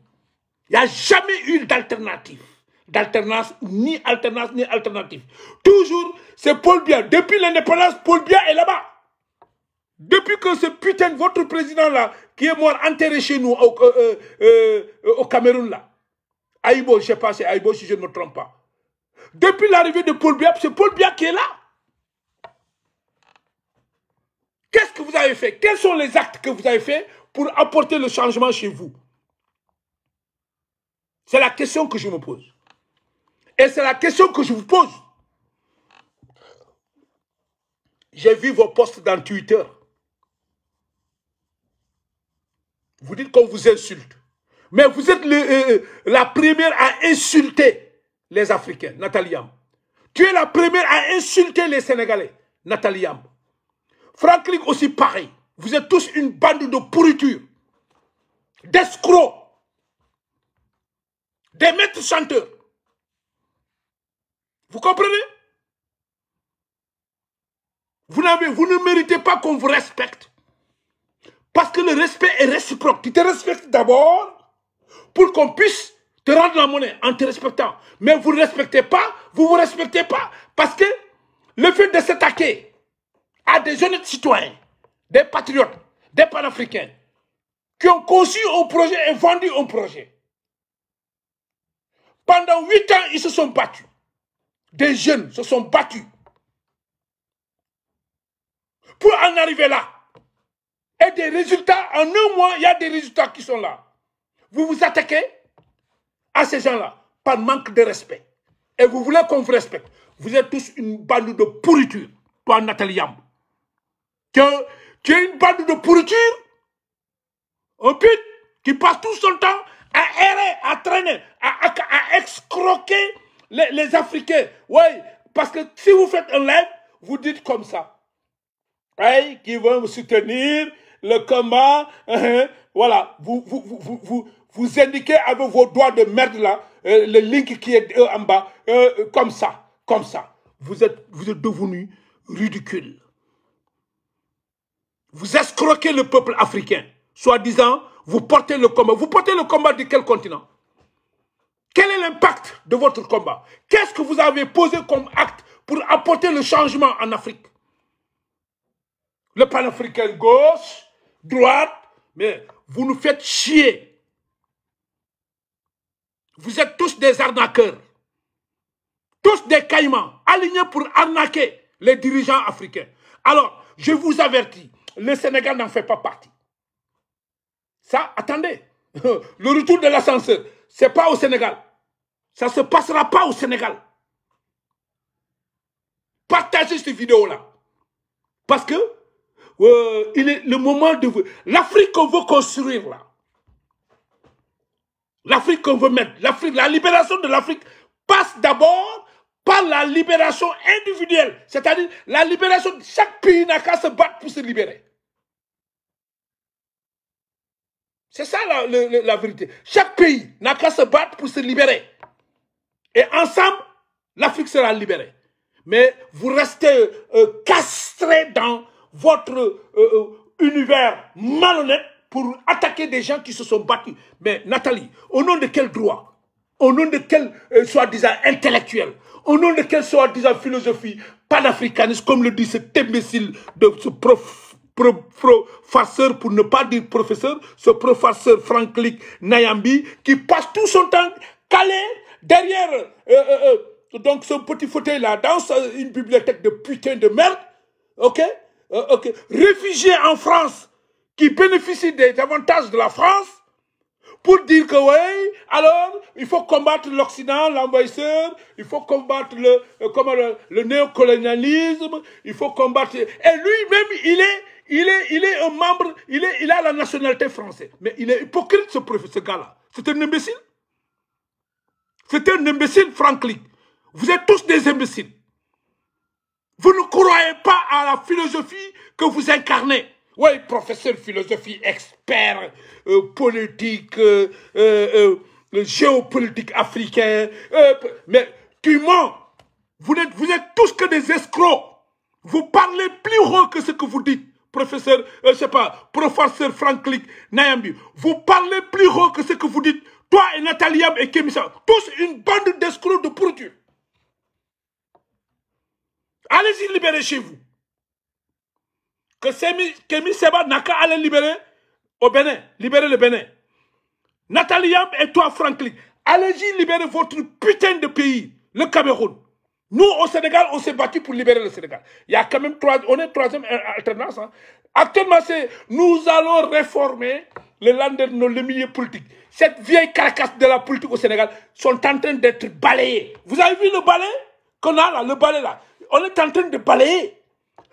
Il n'y a jamais eu d'alternative. D'alternance, ni alternative. Toujours, c'est Paul Biya. Depuis l'indépendance, Paul Biya est là-bas. Depuis que ce putain de votre président-là, qui est mort enterré chez nous, au Cameroun, là. Aïbo, je ne sais pas, c'est Aïbo si je ne me trompe pas. Depuis l'arrivée de Paul Biya, c'est Paul Biya qui est là. Qu'est-ce que vous avez fait? Quels sont les actes que vous avez faits pour apporter le changement chez vous? C'est la question que je me pose. Et c'est la question que je vous pose. J'ai vu vos posts dans Twitter. Vous dites qu'on vous insulte. Mais vous êtes la première à insulter les Africains, Nathalie Yamb. Tu es la première à insulter les Sénégalais, Nathalie Yamb. Franklin aussi pareil. Vous êtes tous une bande de pourriture, d'escrocs, des maîtres chanteurs. Vous comprenez? Vous ne méritez pas qu'on vous respecte. Parce que le respect est réciproque. Tu te respectes d'abord pour qu'on puisse te rendre la monnaie en te respectant. Mais vous ne respectez pas, vous ne vous respectez pas. Parce que le fait de s'attaquer à des honnêtes citoyens, des patriotes, des panafricains, qui ont conçu un projet et vendu un projet. Pendant 8 ans, ils se sont battus. Des jeunes se sont battus. Pour en arriver là. Et des résultats, en un mois, il y a des résultats qui sont là. Vous vous attaquez à ces gens-là par manque de respect. Et vous voulez qu'on vous respecte. Vous êtes tous une bande de pourriture. Toi, Nathalie Yamb. Tu es une bande de pourriture. Un pute qui passe tout son temps à errer, à traîner, à excroquer les Africains. Oui, parce que si vous faites un live, vous dites comme ça. Hey, qui vont vous soutenir, le combat, voilà, vous indiquez avec vos doigts de merde là, le link qui est en bas, comme ça. Vous êtes devenus ridicules. Vous escroquez le peuple africain, soi-disant, vous portez le combat. Vous portez le combat de quel continent? Quel est l'impact de votre combat? Qu'est-ce que vous avez posé comme acte pour apporter le changement en Afrique? Le panafricain gauche, droite, mais vous nous faites chier. Vous êtes tous des arnaqueurs. Tous des caïmans, alignés pour arnaquer les dirigeants africains. Alors, je vous avertis, le Sénégal n'en fait pas partie. Ça, attendez, le retour de l'ascenseur, ce n'est pas au Sénégal. Ça ne se passera pas au Sénégal. Partagez cette vidéo-là. Parce que il est le moment de... L'Afrique qu'on veut construire, là. L'Afrique qu'on veut mettre. La libération de l'Afrique passe d'abord par la libération individuelle. C'est-à-dire la libération... Chaque pays n'a qu'à se battre pour se libérer. C'est ça la vérité. Chaque pays n'a qu'à se battre pour se libérer. Et ensemble, l'Afrique sera libérée. Mais vous restez castrés dans votre univers malhonnête pour attaquer des gens qui se sont battus. Mais Nathalie, au nom de quel droit? Au nom de quel soi-disant intellectuel? Au nom de quelle soi-disant philosophie panafricaniste, comme le dit cet imbécile de ce farceur, pour ne pas dire professeur, ce professeur Franklin Nayambi, qui passe tout son temps calé derrière donc ce petit fauteuil là, dans une bibliothèque de putain de merde, ok? Réfugié en France, qui bénéficie des avantages de la France, pour dire que oui, alors il faut combattre l'Occident, l'envahisseur, il faut combattre le néocolonialisme, il faut combattre... Et lui-même, il est un membre, il a la nationalité française. Mais il est hypocrite, ce gars-là. C'est un imbécile. C'est un imbécile, Franklin. Vous êtes tous des imbéciles. Vous ne croyez pas à la philosophie que vous incarnez. Oui, professeur de philosophie, expert, politique, géopolitique africain. Mais tu mens. Vous êtes tous que des escrocs. Vous parlez plus haut que ce que vous dites. professeur, je sais pas, professeur Franklin Nayambi, vous parlez plus haut que ce que vous dites. Toi et Nathalie Yam et Kémissa, tous une bande d'escrocs de pourriture. Allez-y libérer chez vous. Que Kémy Seba n'a qu'à aller libérer au Bénin, libérer le Bénin. Nathalie Yam et toi, Franklin, allez-y libérer votre putain de pays, le Cameroun. Nous, au Sénégal, on s'est battu pour libérer le Sénégal. Il y a quand même on est troisième alternance. Hein. Actuellement, c'est nous allons réformer le milieu politique. Cette vieille carcasse de la politique au Sénégal sont en train d'être balayées. Vous avez vu le balai qu'on a là, le balai là? On est en train de balayer.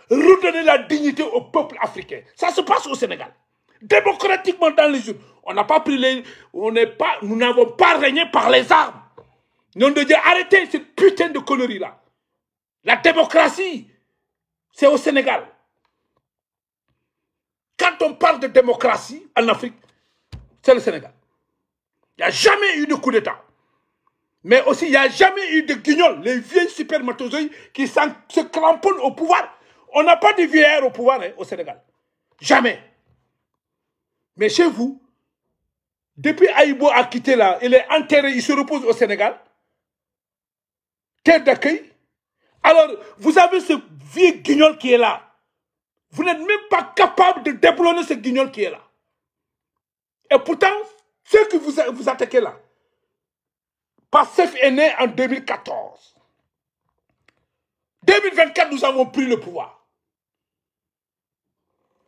Redonner la dignité au peuple africain. Ça se passe au Sénégal. Démocratiquement dans les urnes. On n'a pas pris les... nous n'avons pas régné par les armes. Nous devons dire arrêtez cette putain de connerie là. La démocratie, c'est au Sénégal. Quand on parle de démocratie en Afrique, c'est le Sénégal. Il n'y a jamais eu de coup d'État. Mais aussi, il n'y a jamais eu de guignols, les vieilles supermatozoïdes qui se cramponnent au pouvoir. On n'a pas de vieillards au pouvoir au Sénégal. Jamais. Mais chez vous, depuis Aïbo a quitté là, il est enterré, il se repose au Sénégal. Terre d'accueil. Alors, vous avez ce vieux guignol qui est là. Vous n'êtes même pas capable de déboulonner ce guignol qui est là. Et pourtant, ceux que vous attaquez là, Pastef est né en 2014. 2024, nous avons pris le pouvoir.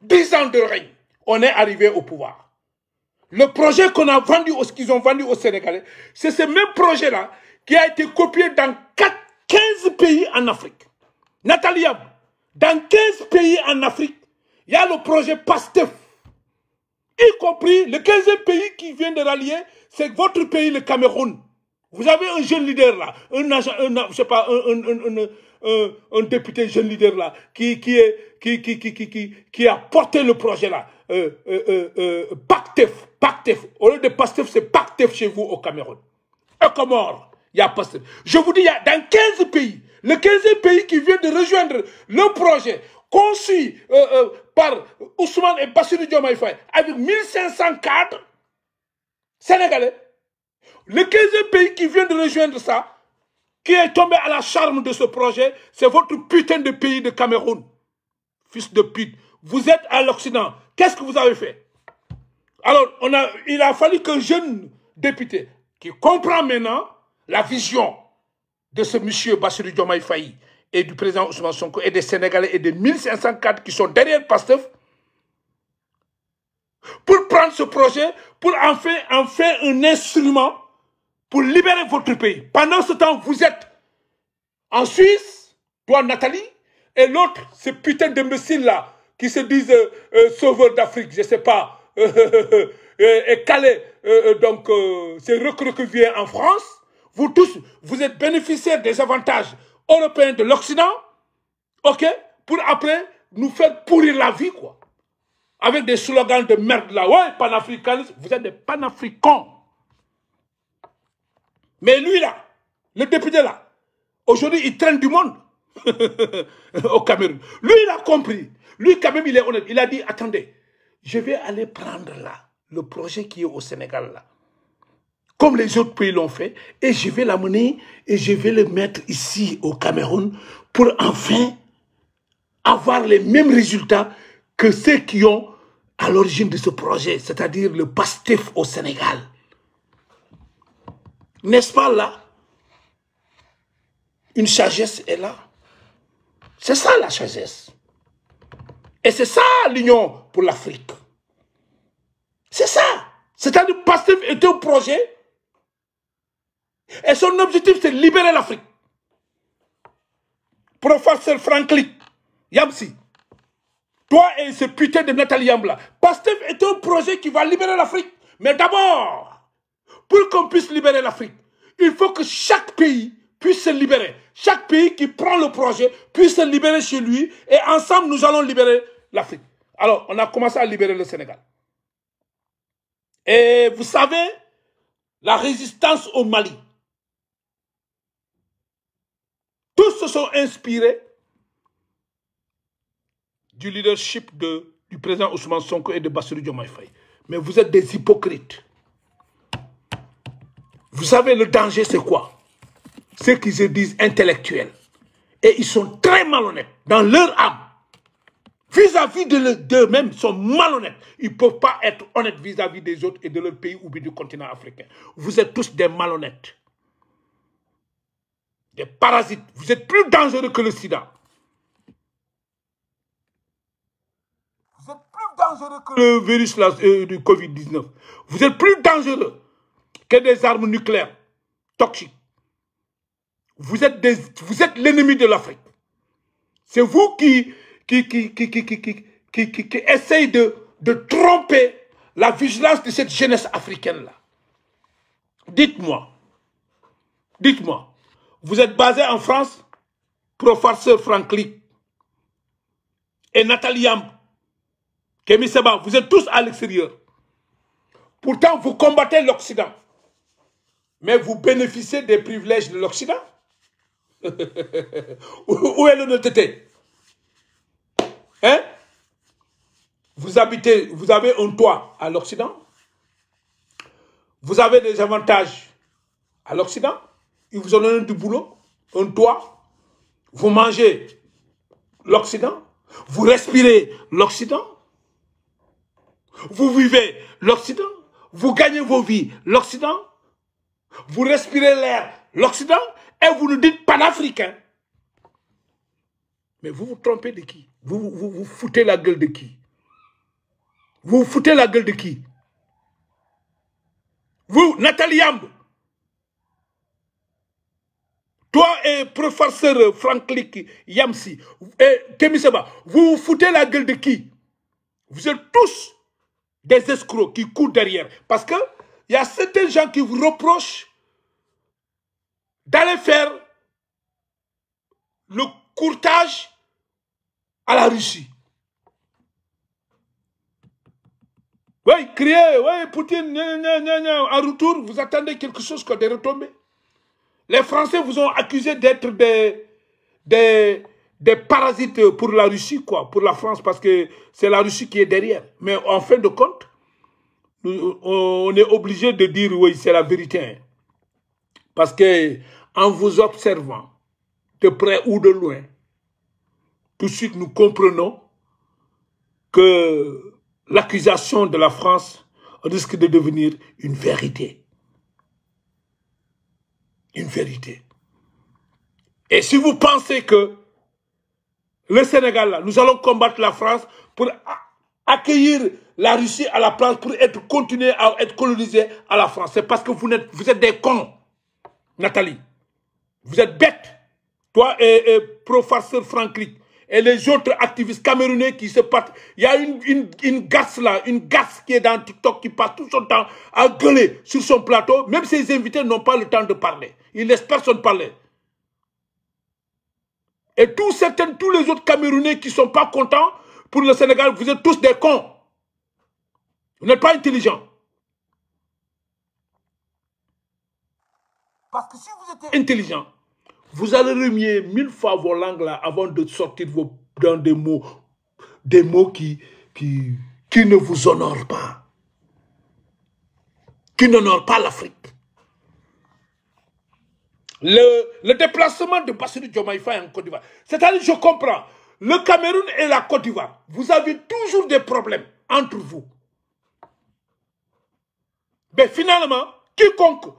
10 ans de règne, on est arrivé au pouvoir. Le projet qu'on a vendu, qu'ils ont vendu aux Sénégalais, c'est ce même projet-là qui a été copié dans 15 pays en Afrique. Nathalie Yam, dans 15 pays en Afrique, il y a le projet Pastef. Y compris le 15e pays qui vient de rallier, c'est votre pays, le Cameroun. Vous avez un jeune leader là, je sais pas, un député jeune leader là, qui a porté le projet là. Pactef. Au lieu de Pastef, c'est Pactef chez vous au Cameroun. Et Comores, il y a Pastef. Je vous dis, il y a dans 15 pays, le 15e pays qui vient de rejoindre le projet conçu par Ousmane et Bassirou Diomaye Faye avec 1500 cadres sénégalais. Le 15e pays qui vient de rejoindre ça, qui est tombé à la charme de ce projet, c'est votre putain de pays de Cameroun. Fils de pute. Vous êtes à l'Occident. Qu'est-ce que vous avez fait? Alors, il a fallu qu'un jeune député qui comprend maintenant la vision de ce monsieur Bassirou Diomaye Faye et du président Ousmane Sonko et des Sénégalais et des 1500 cadres qui sont derrière Pastef pour prendre ce projet, pour en faire un instrument pour libérer votre pays. Pendant ce temps, vous êtes en Suisse, toi Nathalie, et l'autre, ce putain d'imbéciles-là, qui se disent sauveurs d'Afrique, je ne sais pas, et Calais, donc c'est recroquevillé en France. Vous tous, vous êtes bénéficiaires des avantages européens de l'Occident, ok, pour après nous faire pourrir la vie, quoi. Avec des slogans de merde là, ouais, panafricanisme, vous êtes des panafricains. Mais lui là, le député là, aujourd'hui il traîne du monde au Cameroun. Lui il a compris, lui quand même il est honnête, il a dit attendez, je vais aller prendre là, le projet qui est au Sénégal là, comme les autres pays l'ont fait, et je vais l'amener et je vais le mettre ici au Cameroun pour enfin avoir les mêmes résultats que ceux qui ont à l'origine de ce projet, c'est-à-dire le Pastef au Sénégal. N'est-ce pas là? Une sagesse est là. C'est ça la sagesse. Et c'est ça l'union pour l'Afrique. C'est ça. C'est-à-dire que Pastef est un projet et son objectif c'est de libérer l'Afrique. Professeur Franklin Yamsi, toi et ce putain de Nathalie Yambla, Pastef est un projet qui va libérer l'Afrique. Mais d'abord, pour qu'on puisse libérer l'Afrique, il faut que chaque pays puisse se libérer. Chaque pays qui prend le projet puisse se libérer chez lui et ensemble nous allons libérer l'Afrique. Alors, on a commencé à libérer le Sénégal. Et vous savez, la résistance au Mali, tous se sont inspirés du leadership du président Ousmane Sonko et de Bassirou Diomaye Faye. Mais vous êtes des hypocrites. Vous savez, le danger, c'est quoi? C'est qu'ils se disent intellectuels. Et ils sont très malhonnêtes dans leur âme. Vis-à-vis d'eux-mêmes, ils sont malhonnêtes. Ils ne peuvent pas être honnêtes vis-à-vis des autres et de leur pays ou du continent africain. Vous êtes tous des malhonnêtes. Des parasites. Vous êtes plus dangereux que le sida. Vous êtes plus dangereux que le virus du Covid-19. Vous êtes plus dangereux que des armes nucléaires toxiques. Vous êtes l'ennemi de l'Afrique. C'est vous qui essayez de tromper la vigilance de cette jeunesse africaine-là. Dites-moi, vous êtes basé en France, professeur Franklin et Nathalie Yamb, Kémy Seba, vous êtes tous à l'extérieur. Pourtant, vous combattez l'Occident. Mais vous bénéficiez des privilèges de l'Occident. Où est l'honnêteté? Hein? Vous avez un toit à l'Occident. Vous avez des avantages à l'Occident. Ils vous ont donné du boulot, un toit. Vous mangez l'Occident. Vous respirez l'Occident. Vous vivez l'Occident. Vous gagnez vos vies l'Occident. Vous respirez l'air l'Occident. Et vous nous dites panafricain. Mais vous vous trompez de qui? Vous foutez la gueule de qui? Vous foutez la gueule de qui? Vous, Nathalie Yamb, toi et professeur Franklin Yamsi et Kémy Seba, vous foutez la gueule de qui? Vous êtes tous des escrocs qui courent derrière. Parce qu'il y a certains gens qui vous reprochent d'aller faire le courtage à la Russie. Oui, criez, oui, Poutine, en retour, vous attendez quelque chose que des retombées. Les Français vous ont accusé d'être des parasites pour la Russie, quoi, pour la France, parce que c'est la Russie qui est derrière. Mais en fin de compte, on est obligé de dire, oui, c'est la vérité. Hein. Parce que en vous observant, de près ou de loin, tout de suite nous comprenons que l'accusation de la France risque de devenir une vérité. Une vérité. Et si vous pensez que le Sénégal, là, nous allons combattre la France pour accueillir la Russie à la place, pour continuer à être colonisé à la France, c'est parce que vous êtes des cons, Nathalie. Vous êtes bêtes. Toi et professeur Franklin et les autres activistes camerounais qui se battent. Il y a une garce là, une garce qui est dans TikTok qui passe tout son temps à gueuler sur son plateau. Même ses invités n'ont pas le temps de parler. Ils laissent personne parler. Et tous les autres Camerounais qui ne sont pas contents pour le Sénégal, vous êtes tous des cons. Vous n'êtes pas intelligents. Parce que si vous étiez intelligent, vous allez remuer 1000 fois vos langues là avant de sortir dans des mots qui ne vous honorent pas. Qui n'honorent pas l'Afrique. Le déplacement de Bassirou Diomaye Faye en Côte d'Ivoire. C'est-à-dire, je comprends, le Cameroun et la Côte d'Ivoire, vous avez toujours des problèmes entre vous. Mais finalement, quiconque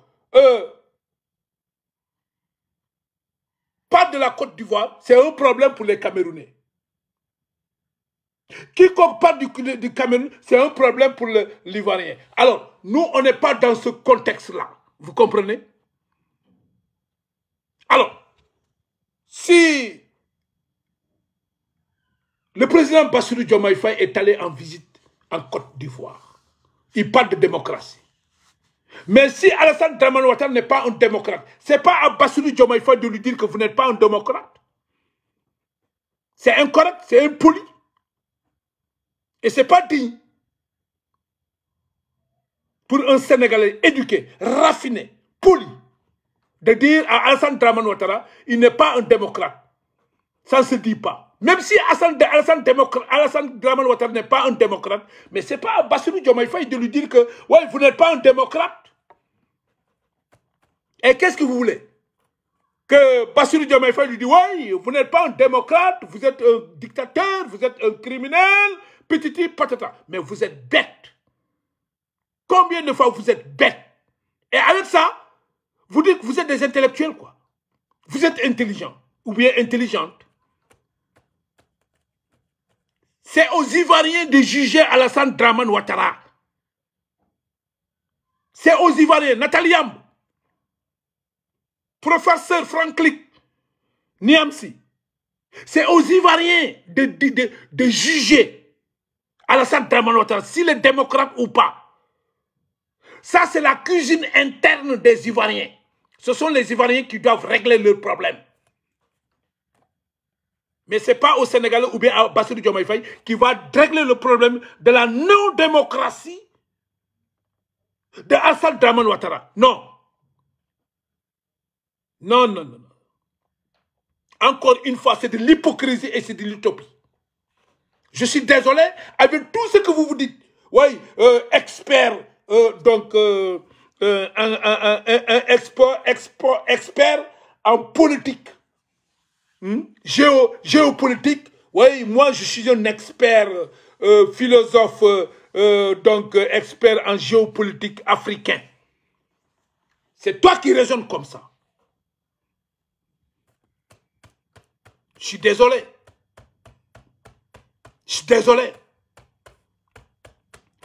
part de la Côte d'Ivoire, c'est un problème pour les Camerounais. Quiconque part du Cameroun, c'est un problème pour l'Ivoirien. Alors, nous, on n'est pas dans ce contexte-là. Vous comprenez? Alors, si le président Bassirou Diomaye Faye est allé en visite en Côte d'Ivoire, il parle de démocratie. Mais si Alassane Dramane Ouattara n'est pas un démocrate, ce n'est pas à Bassirou Diomaye Faye de lui dire que vous n'êtes pas un démocrate. C'est incorrect, c'est impoli. Et ce n'est pas digne pour un Sénégalais éduqué, raffiné, poli, de dire à Alassane Dramane Ouattara, il n'est pas un démocrate. Ça ne se dit pas. Même si Alassane Dramane Ouattara n'est pas un démocrate, mais ce n'est pas à Bassirou Diomaye Faye de lui dire que ouais, vous n'êtes pas un démocrate. Et qu'est-ce que vous voulez? Que Bassirou Diomaye Faye lui dit ouais, vous n'êtes pas un démocrate, vous êtes un dictateur, vous êtes un criminel, petiti patata. Mais vous êtes bête. Combien de fois vous êtes bête? Et avec ça, vous dites que vous êtes des intellectuels, quoi. Vous êtes intelligents ou bien intelligente. C'est aux Ivoiriens de juger Alassane Dramane Ouattara. C'est aux Ivoiriens, Nathalie Yamb, professeur Franklin Niamsi. C'est aux Ivoiriens de juger Alassane Dramane Ouattara, s'il est démocrate ou pas. Ça, c'est la cuisine interne des Ivoiriens. Ce sont les Ivoiriens qui doivent régler leurs problèmes. Mais ce n'est pas au Sénégal ou bien à Bassirou Diomaye Faye qui va régler le problème de la non-démocratie de Alassane Dramane Ouattara. Non. Non, non, non. Encore une fois, c'est de l'hypocrisie et c'est de l'utopie. Je suis désolé avec tout ce que vous vous dites. Oui, expert, un expert en politique. Géopolitique, oui, moi je suis un expert philosophe, expert en géopolitique africain. C'est toi qui raisonnes comme ça. Je suis désolé. Je suis désolé.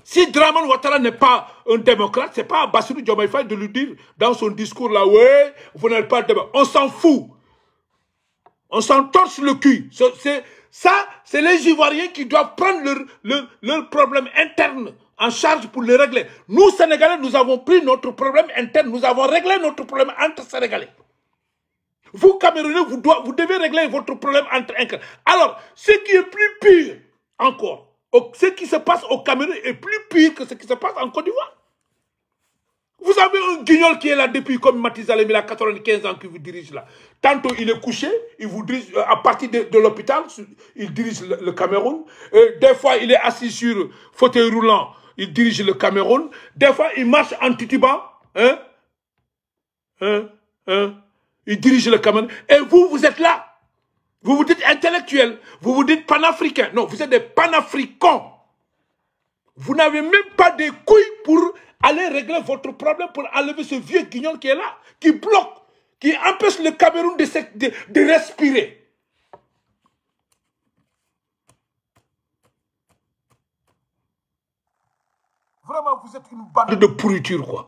Si Dramane Ouattara n'est pas un démocrate, ce n'est pas à Bassirou Diomaye Faye de lui dire dans son discours là, ouais, vous n'êtes pas démocrate. On s'en fout. On s'en torche le cul. Ça, c'est les Ivoiriens qui doivent prendre leur problème interne en charge pour le régler. Nous, Sénégalais, nous avons pris notre problème interne. Nous avons réglé notre problème entre Sénégalais. Vous, Camerounais, vous devez régler votre problème entre Incas. Alors, ce qui est plus pire encore, ce qui se passe au Cameroun est plus pire que ce qui se passe en Côte d'Ivoire. Vous avez un guignol qui est là depuis comme Matizalem, il a 95 ans qui vous dirige là. Tantôt il est couché, il vous dirige à partir de l'hôpital, il dirige le Cameroun. Des fois il est assis sur fauteuil roulant, il dirige le Cameroun. Des fois il marche en titiban, il dirige le Cameroun. Et vous, vous êtes là. Vous vous dites intellectuel, vous vous dites panafricain. Non, vous êtes des panafricains. Vous n'avez même pas des couilles pour aller régler votre problème, pour enlever ce vieux guignol qui est là, qui bloque, qui empêche le Cameroun de respirer. Vraiment, vous êtes une bande de pourriture, quoi.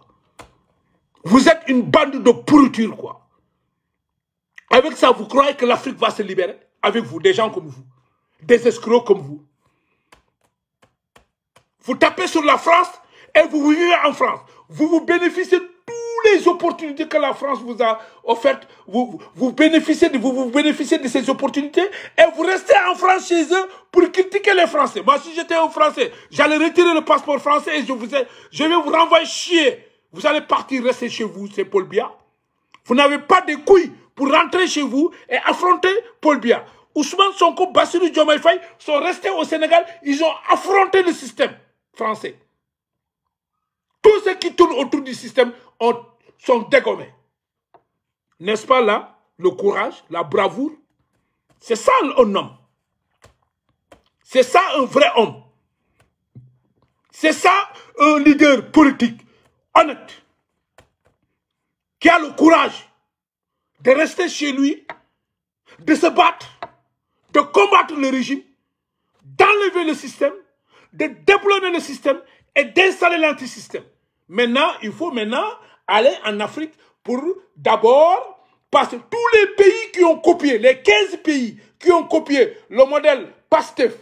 Vous êtes une bande de pourriture, quoi. Avec ça, vous croyez que l'Afrique va se libérer? Avec vous, des gens comme vous, des escrocs comme vous. Vous tapez sur la France et vous vivez en France. Vous bénéficiez de toutes les opportunités que la France vous a offertes. Vous bénéficiez de ces opportunités et vous restez en France chez eux pour critiquer les Français. Moi, si j'étais un Français, j'allais retirer le passeport français et je vais vous renvoyer chier. Vous allez partir rester chez vous, c'est Paul Biya. Vous n'avez pas de couilles pour rentrer chez vous et affronter Paul Biya. Ousmane Sonko, Bassirou Diomaye Faye sont restés au Sénégal. Ils ont affronté le système français. Tous ceux qui tournent autour du système sont dégommés. N'est-ce pas là, le courage, la bravoure? C'est ça un homme. C'est ça un vrai homme. C'est ça un leader politique honnête, qui a le courage de rester chez lui, de se battre, de combattre le régime, d'enlever le système, de déployer le système et d'installer l'antisystème. Maintenant, il faut aller en Afrique pour d'abord, parce que tous les pays qui ont copié, les 15 pays qui ont copié le modèle PASTEF,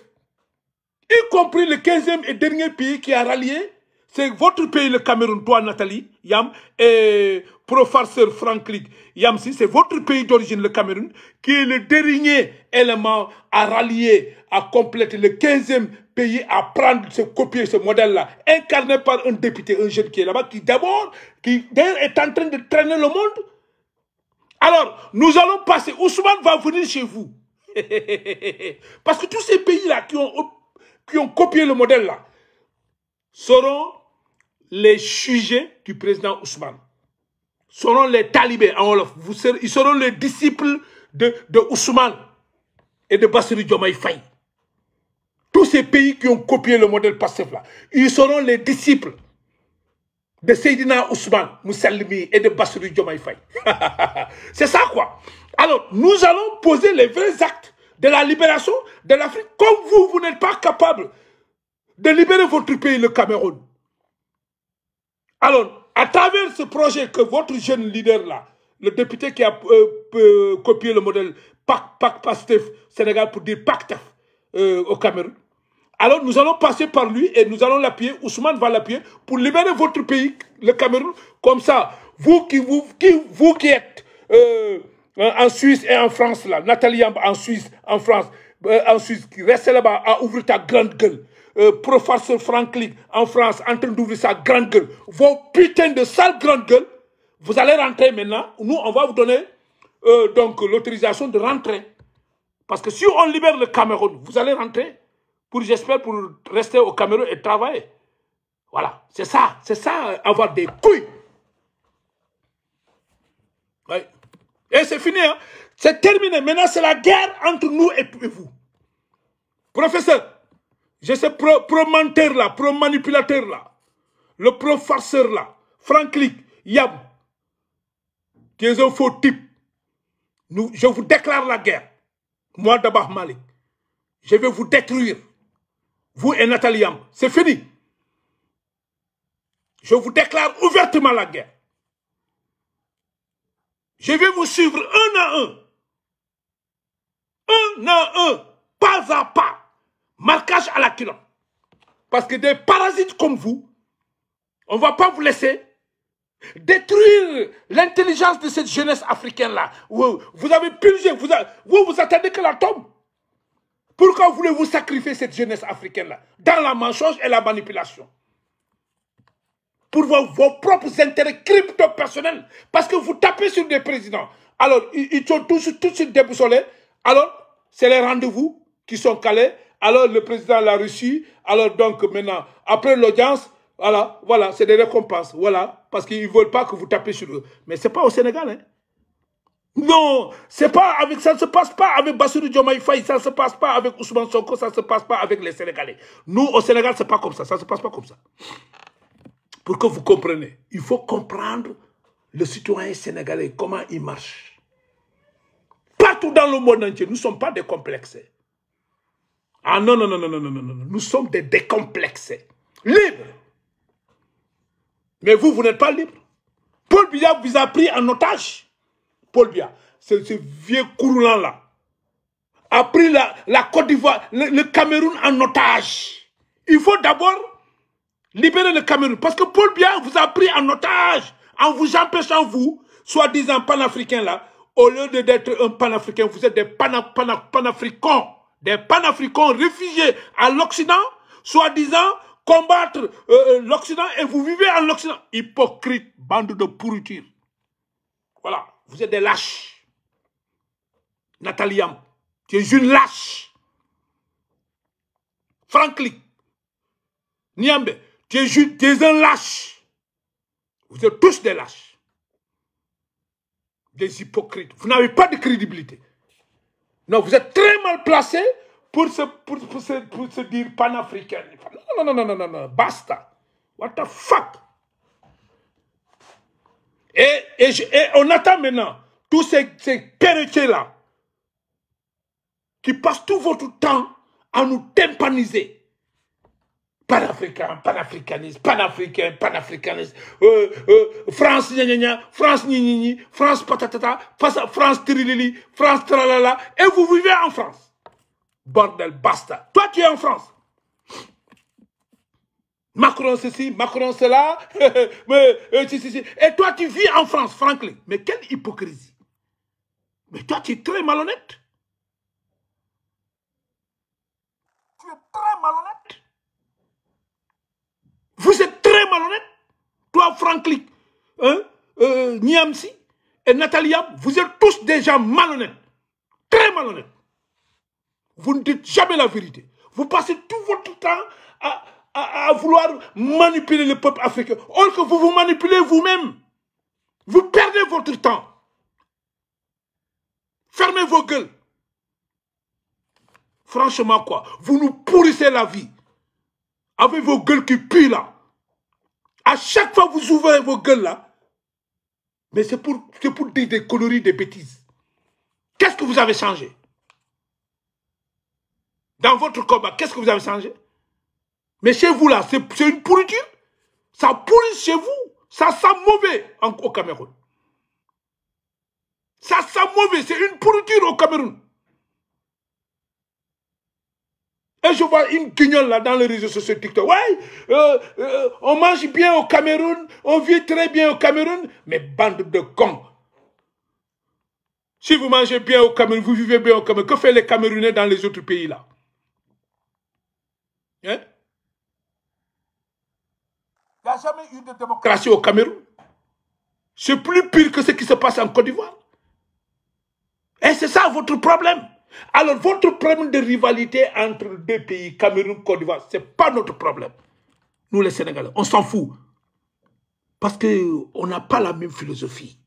y compris le 15e et dernier pays qui a rallié, c'est votre pays, le Cameroun, toi Nathalie Yam, et professeur Franklin Niamsi, c'est votre pays d'origine, le Cameroun, qui est le dernier élément à rallier, à compléter le 15e pays à prendre, copier ce modèle-là, incarné par un député, un jeune qui est là-bas, qui d'ailleurs est en train de traîner le monde. Alors, nous allons passer, Ousmane va venir chez vous. Parce que tous ces pays-là qui ont copié le modèle là seront les sujets du président Ousmane. Seront les talibés en Wolof. Ils seront les disciples de Ousmane et de Bassirou Diomaye Faye. Tous ces pays qui ont copié le modèle PASTEF là, ils seront les disciples de Seydina Ousmane Moussalimi et de Bassirou Diomaye Faye. C'est ça quoi. Alors, nous allons poser les vrais actes de la libération de l'Afrique. Comme vous n'êtes pas capable de libérer votre pays, le Cameroun. Alors, à travers ce projet que votre jeune leader là, le député qui a copié le modèle PASTEF Sénégal pour dire PACTEF au Cameroun, alors nous allons passer par lui et nous allons l'appuyer, Ousmane va l'appuyer pour libérer votre pays, le Cameroun. Comme ça, vous qui êtes en Suisse et en France, là, Nathalie en Suisse, en France, en Suisse, qui reste là-bas à ouvrir ta grande gueule. Professeur Franklin en France en train d'ouvrir sa grande gueule. Vos putains de sales grandes gueules, vous allez rentrer maintenant. Nous, on va vous donner donc l'autorisation de rentrer. Parce que si on libère le Cameroun, vous allez rentrer j'espère, pour rester au Cameroun et travailler. Voilà, c'est ça, avoir des couilles. Oui. Et c'est fini, hein? C'est terminé. Maintenant, c'est la guerre entre nous et vous. Professeur, je sais pro-menteur là, pro-manipulateur là, le pro-farceur là, Franklin, Yam, qui est un faux type. Je vous déclare la guerre. Moi, Dabakh Malik, je vais vous détruire. Vous et Nathalie Yam, c'est fini. Je vous déclare ouvertement la guerre. Je vais vous suivre un à un. Un à un, pas à pas. Marquage à la culotte. Parce que des parasites comme vous, on ne va pas vous laisser détruire l'intelligence de cette jeunesse africaine-là. Vous avez purgé, vous attendez que la tombe. Pourquoi voulez-vous sacrifier cette jeunesse africaine-là dans la mensonge et la manipulation? Pour vos propres intérêts crypto-personnels. Parce que vous tapez sur des présidents. Alors, ils sont tout de suite déboussolés. Alors, c'est les rendez-vous qui sont calés. Alors, le président l'a reçu. Alors, donc, maintenant, après l'audience, voilà, c'est des récompenses. Voilà, parce qu'ils ne veulent pas que vous tapez sur eux. Mais ce n'est pas au Sénégal, hein. Non, ça ne se passe pas avec Bassirou Diomaye Faye, ça ne se passe pas avec Ousmane Sonko, ça ne se passe pas avec les Sénégalais. Nous, au Sénégal, ce n'est pas comme ça ne se passe pas comme ça. Pour que vous compreniez, il faut comprendre le citoyen sénégalais, comment il marche. Partout dans le monde entier, nous ne sommes pas décomplexés. Ah non, nous sommes des décomplexés. Libres. Mais vous n'êtes pas libres. Paul Biya vous a pris en otage. Paul Biya, ce vieux couroulant-là, a pris la Côte d'Ivoire, le Cameroun en otage. Il faut d'abord libérer le Cameroun. Parce que Paul Biya vous a pris en otage, en vous empêchant, vous, soi-disant panafricains là, au lieu d'être un panafricain, vous êtes des panafricains. Des panafricains réfugiés à l'Occident, soi-disant combattre l'Occident et vous vivez en Occident. Hypocrite, bande de pourriture. Voilà. Vous êtes des lâches. Nathalie Yam, tu es une lâche. Franklin, Niambe, tu es un lâche. Vous êtes tous des lâches. Des hypocrites. Vous n'avez pas de crédibilité. Non, vous êtes très mal placé pour se dire panafricain. Non, basta. What the fuck? Et on attend maintenant tous ces perroquets-là qui passent tout votre temps à nous tympaniser. Panafricain, panafricanisme, panafricain, panafricanisme, France, France, France, patatata, France, trilili, France, tralala, et vous vivez en France. Bordel, basta. Toi, tu es en France. Macron ceci, Macron cela, et toi tu vis en France, Franklin. Mais quelle hypocrisie. Mais toi tu es très malhonnête. Tu es très malhonnête. Vous êtes très malhonnête. Toi Franklin, Niamsi et Nathalie Yam, vous êtes tous des gens malhonnêtes. Très malhonnêtes. Vous ne dites jamais la vérité. Vous passez tout votre temps à vouloir manipuler le peuple africain. Or que vous vous manipulez vous-même. Vous perdez votre temps. Fermez vos gueules. Franchement, quoi. Vous nous pourrissez la vie. Avec vos gueules qui puent là. À chaque fois que vous ouvrez vos gueules là, mais c'est pour dire des conneries, des bêtises. Qu'est-ce que vous avez changé? Dans votre combat, qu'est-ce que vous avez changé? Mais chez vous là, c'est une pourriture. Ça pourrit chez vous. Ça sent mauvais au Cameroun. Ça sent mauvais, c'est une pourriture au Cameroun. Et je vois une guignole là dans les réseaux sociaux TikTok. Ouais, on mange bien au Cameroun, on vit très bien au Cameroun, mais bande de cons. Si vous mangez bien au Cameroun, vous vivez bien au Cameroun, que font les Camerounais dans les autres pays là? Hein? Il n'y a jamais eu de démocratie au Cameroun. C'est plus pire que ce qui se passe en Côte d'Ivoire. Et c'est ça votre problème. Alors, votre problème de rivalité entre deux pays, Cameroun, Côte d'Ivoire, ce n'est pas notre problème. Nous, les Sénégalais, on s'en fout. Parce qu'on n'a pas la même philosophie.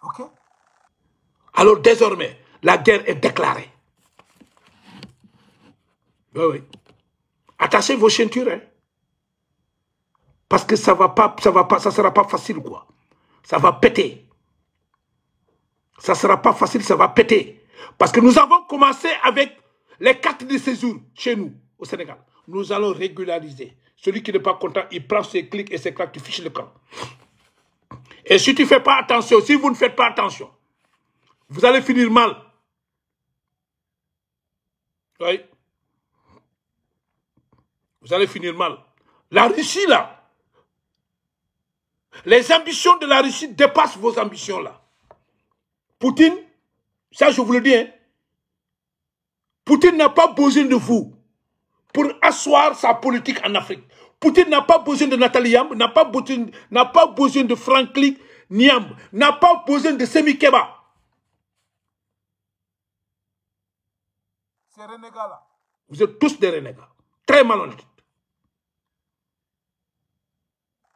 OK? Alors, désormais, la guerre est déclarée. Oui, oui. Attachez vos ceintures, hein. Parce que ça sera pas facile, quoi. Ça va péter. Ça sera pas facile, ça va péter. Parce que nous avons commencé avec les cartes de séjour chez nous, au Sénégal. Nous allons régulariser. Celui qui n'est pas content, il prend ses clics et ses claques, tu fiches le camp. Et si tu ne fais pas attention, si vous ne faites pas attention, vous allez finir mal. Oui. Vous allez finir mal. La Russie, là, les ambitions de la Russie dépassent vos ambitions, là. Poutine, ça je vous le dis, hein, Poutine n'a pas besoin de vous pour asseoir sa politique en Afrique. Poutine n'a pas besoin de Nathalie Yamb, n'a pas besoin de Franklin Niamb, n'a pas besoin de Semi Keba. Ces renégats-là, vous êtes tous des renégats, très malhonnêtes.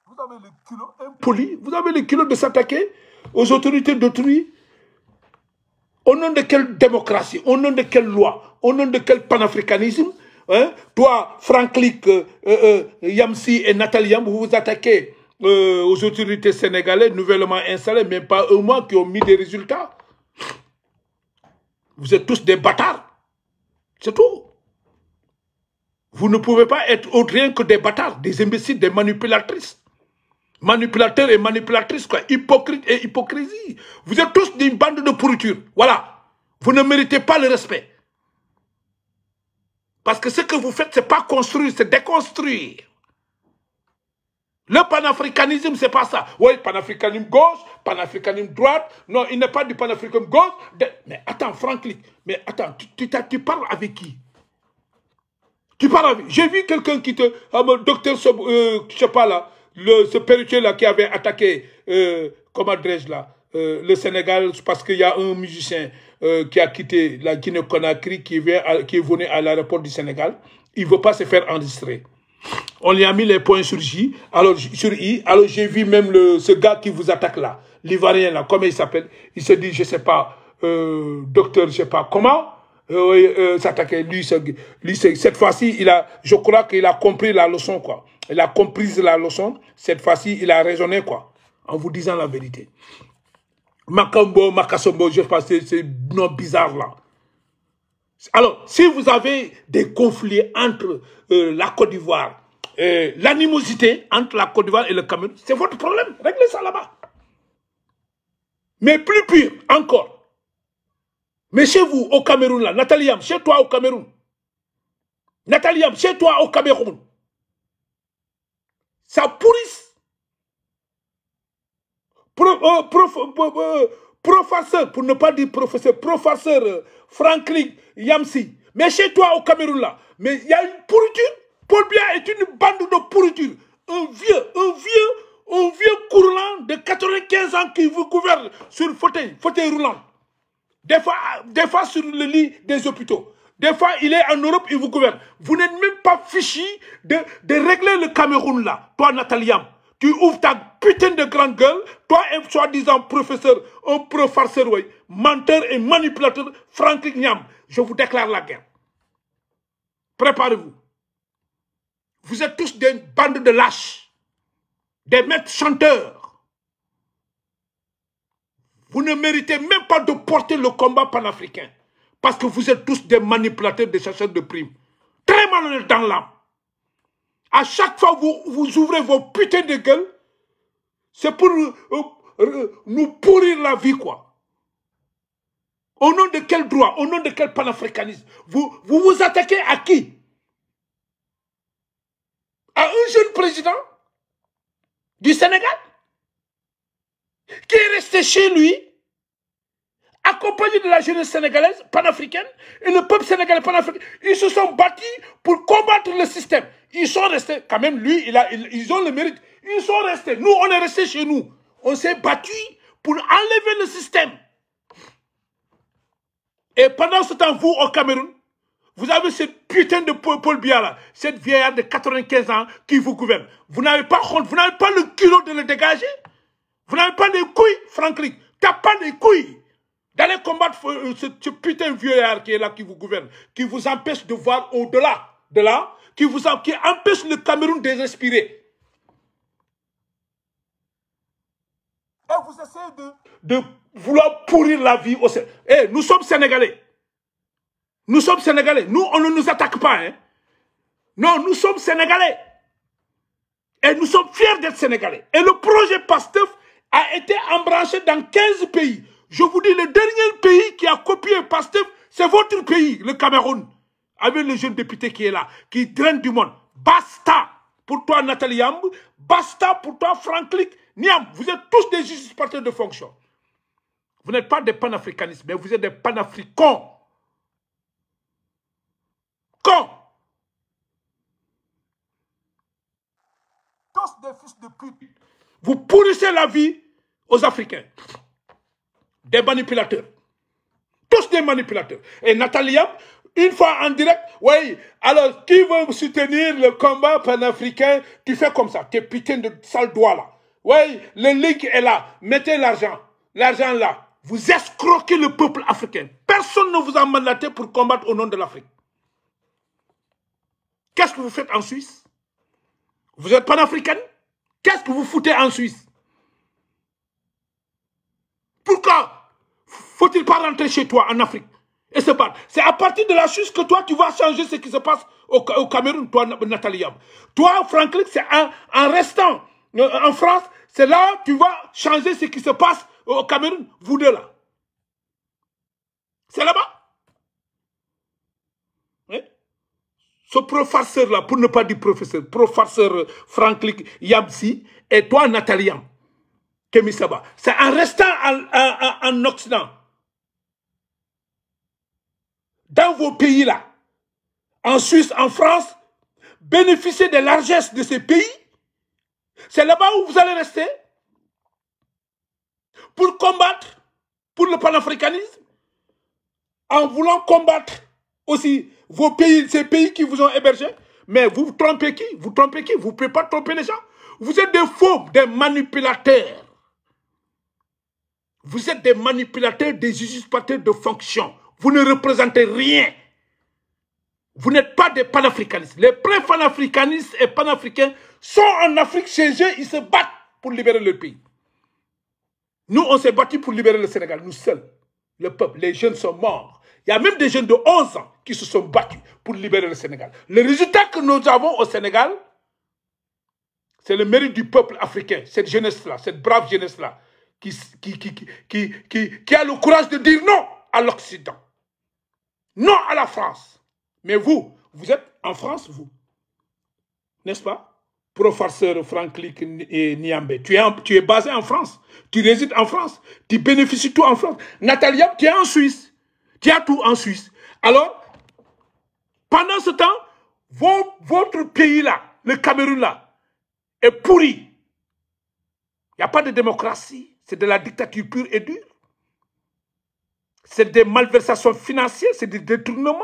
Vous avez le culot impoli, vous avez le culot de s'attaquer aux autorités d'autrui. Au nom de quelle démocratie? Au nom de quelle loi? Au nom de quel panafricanisme? Hein? Toi, Franklin Yamsi et Nathalie Yamb, vous vous attaquez aux autorités sénégalaises nouvellement installées, même pas un mois, qui ont mis des résultats. Vous êtes tous des bâtards. C'est tout. Vous ne pouvez pas être autre rien que des bâtards, des imbéciles, des manipulatrices. Manipulateurs et manipulatrices, quoi. Hypocrite et hypocrisie. Vous êtes tous d'une bande de pourriture. Voilà. Vous ne méritez pas le respect. Parce que ce que vous faites, ce n'est pas construire, c'est déconstruire. Le panafricanisme, ce n'est pas ça. Oui, panafricanisme gauche, panafricanisme droite. Non, il n'est pas du panafricanisme gauche. Mais attends, Franklin, mais attends, tu parles avec qui? Tu parles avec... J'ai vu quelqu'un qui te... docteur, je sais pas là, ce perruquier là qui avait attaqué, comment dirais-je là, le Sénégal, parce qu'il y a un musicien qui a quitté la Guinée-Conakry, qui est venu à l'aéroport du Sénégal. Il ne veut pas se faire enregistrer. On lui a mis les points sur J, alors sur I. Alors j'ai vu même ce gars qui vous attaque là, l'Ivoirien là, comment il s'appelle? Il se dit, je ne sais pas, docteur, je ne sais pas comment, s'attaquer. Lui, cette fois-ci, je crois qu'il a compris la leçon, quoi. Il a compris la leçon. Cette fois-ci, il a raisonné, quoi, en vous disant la vérité. Makambo, Makasombo, je pense que c'est non bizarre là. Alors, si vous avez des conflits entre la Côte d'Ivoire, l'animosité entre la Côte d'Ivoire et le Cameroun, c'est votre problème. Réglez ça là-bas. Mais plus pire encore. Mais chez vous, au Cameroun, là, Nathalie Yamb, chez toi au Cameroun. Nathalie Yamb, chez toi au Cameroun. Ça pourrisse. Professeur, pour ne pas dire professeur, professeur Franklin Yamsi. Mais chez toi au Cameroun là, mais il y a une pourriture. Paul Biya est une bande de pourriture. Un vieux coulant de 95 ans qui vous gouverne sur fauteuil roulant. Des fois sur le lit des hôpitaux. Des fois, il est en Europe, il vous gouverne. Vous n'êtes même pas fichu de régler le Cameroun là. Toi, Nataliam, tu ouvres ta putain de grande gueule. Toi, un soi-disant professeur, un pro-farceur, ouais, menteur et manipulateur, Franklin Niam. Je vous déclare la guerre. Préparez-vous. Vous êtes tous des bandes de lâches. Des maîtres chanteurs. Vous ne méritez même pas de porter le combat panafricain. Parce que vous êtes tous des manipulateurs, des chercheurs de primes. Très malhonnêtes dans l'âme. À chaque fois que vous ouvrez vos putains de gueules, c'est pour nous pourrir la vie, quoi. Au nom de quel droit? Au nom de quel panafricanisme? Vous attaquez à qui? À un jeune président du Sénégal qui est resté chez lui, accompagné de la jeunesse sénégalaise, panafricaine, et le peuple sénégalais panafricain. Ils se sont battus pour combattre le système. Ils sont restés, quand même, lui, ils ont le mérite. Ils sont restés. Nous, on est restés chez nous. On s'est battus pour enlever le système. Et pendant ce temps, vous, au Cameroun, vous avez cette putain de Paul Biya là, cette vieillarde de 95 ans qui vous gouverne. Vous n'avez pas honte, vous n'avez pas le culot de le dégager. Vous n'avez pas les couilles, Franklin. Tu n'as pas les couilles d'aller combattre ce putain de vieillard qui est là, qui vous gouverne, qui vous empêche de voir au-delà de là, qui empêche le Cameroun de respirer. Et vous essayez de vouloir pourrir la vie au Sénégal. Eh, nous sommes Sénégalais. Nous sommes Sénégalais. Nous, on ne nous attaque pas. Hein. Non, nous sommes Sénégalais. Et nous sommes fiers d'être Sénégalais. Et le projet PASTEF a été embranché dans 15 pays. Je vous dis, le dernier pays qui a copié PASTEF, c'est votre pays, le Cameroun. Avec le jeune député qui est là, qui draine du monde. Basta pour toi, Nathalie Yamb. Basta pour toi, Franklin Niam. Vous êtes tous des usurpateurs de fonction. Vous n'êtes pas des panafricanistes, mais vous êtes des panafricons. Tous des fils de pute. Vous pourrissez la vie aux Africains. Des manipulateurs. Tous des manipulateurs. Et Nathalie Yamb, une fois en direct, oui, alors qui veut soutenir le combat panafricain? Tu fais comme ça, tes putains de sales doigts là. Oui, le link est là, mettez l'argent. L'argent là. Vous escroquez le peuple africain. Personne ne vous a mandaté pour combattre au nom de l'Afrique. Qu'est-ce que vous faites en Suisse? Vous êtes panafricaine? Qu'est-ce que vous foutez en Suisse? Pourquoi faut-il pas rentrer chez toi en Afrique et se battre? C'est à partir de la Suisse que toi, tu vas changer ce qui se passe au Cameroun, toi, Nathalie Yamb. Toi, Franklin, c'est en restant en France, c'est là que tu vas changer ce qui se passe au Cameroun, vous deux là. C'est là-bas. Oui? Ce pro-farceur là, pour ne pas dire professeur, pro-farceur Franklin Yamsi, et toi, Nathalie Yamb, Kemisaba. C'est en restant en Occident, dans vos pays là, en Suisse, en France, bénéficier des largesses de ces pays. C'est là-bas où vous allez rester pour combattre pour le panafricanisme, en voulant combattre aussi vos pays, ces pays qui vous ont hébergé. Mais vous trompez qui? Vous trompez qui? Vous ne pouvez pas tromper les gens. Vous êtes des faux, des manipulateurs. Vous êtes des manipulateurs, des usurpateurs de fonction. Vous ne représentez rien. Vous n'êtes pas des panafricanistes. Les pré-panafricanistes et panafricains sont en Afrique chez eux, ils se battent pour libérer le pays. Nous, on s'est battus pour libérer le Sénégal, nous seuls. Le peuple, les jeunes sont morts. Il y a même des jeunes de 11 ans qui se sont battus pour libérer le Sénégal. Le résultat que nous avons au Sénégal, c'est le mérite du peuple africain, cette jeunesse-là, cette brave jeunesse-là, qui a le courage de dire non à l'Occident. Non à la France. Mais vous êtes en France, vous. N'est-ce pas? Pro-farceur Franklin Niambe. Tu es basé en France. Tu résides en France. Tu bénéficies tout en France. Nathalie Yamb, tu es en Suisse. Tu as tout en Suisse. Alors, pendant ce temps, votre pays-là, le Cameroun-là, est pourri. Il n'y a pas de démocratie. C'est de la dictature pure et dure. c'est des malversations financières, c'est des détournements,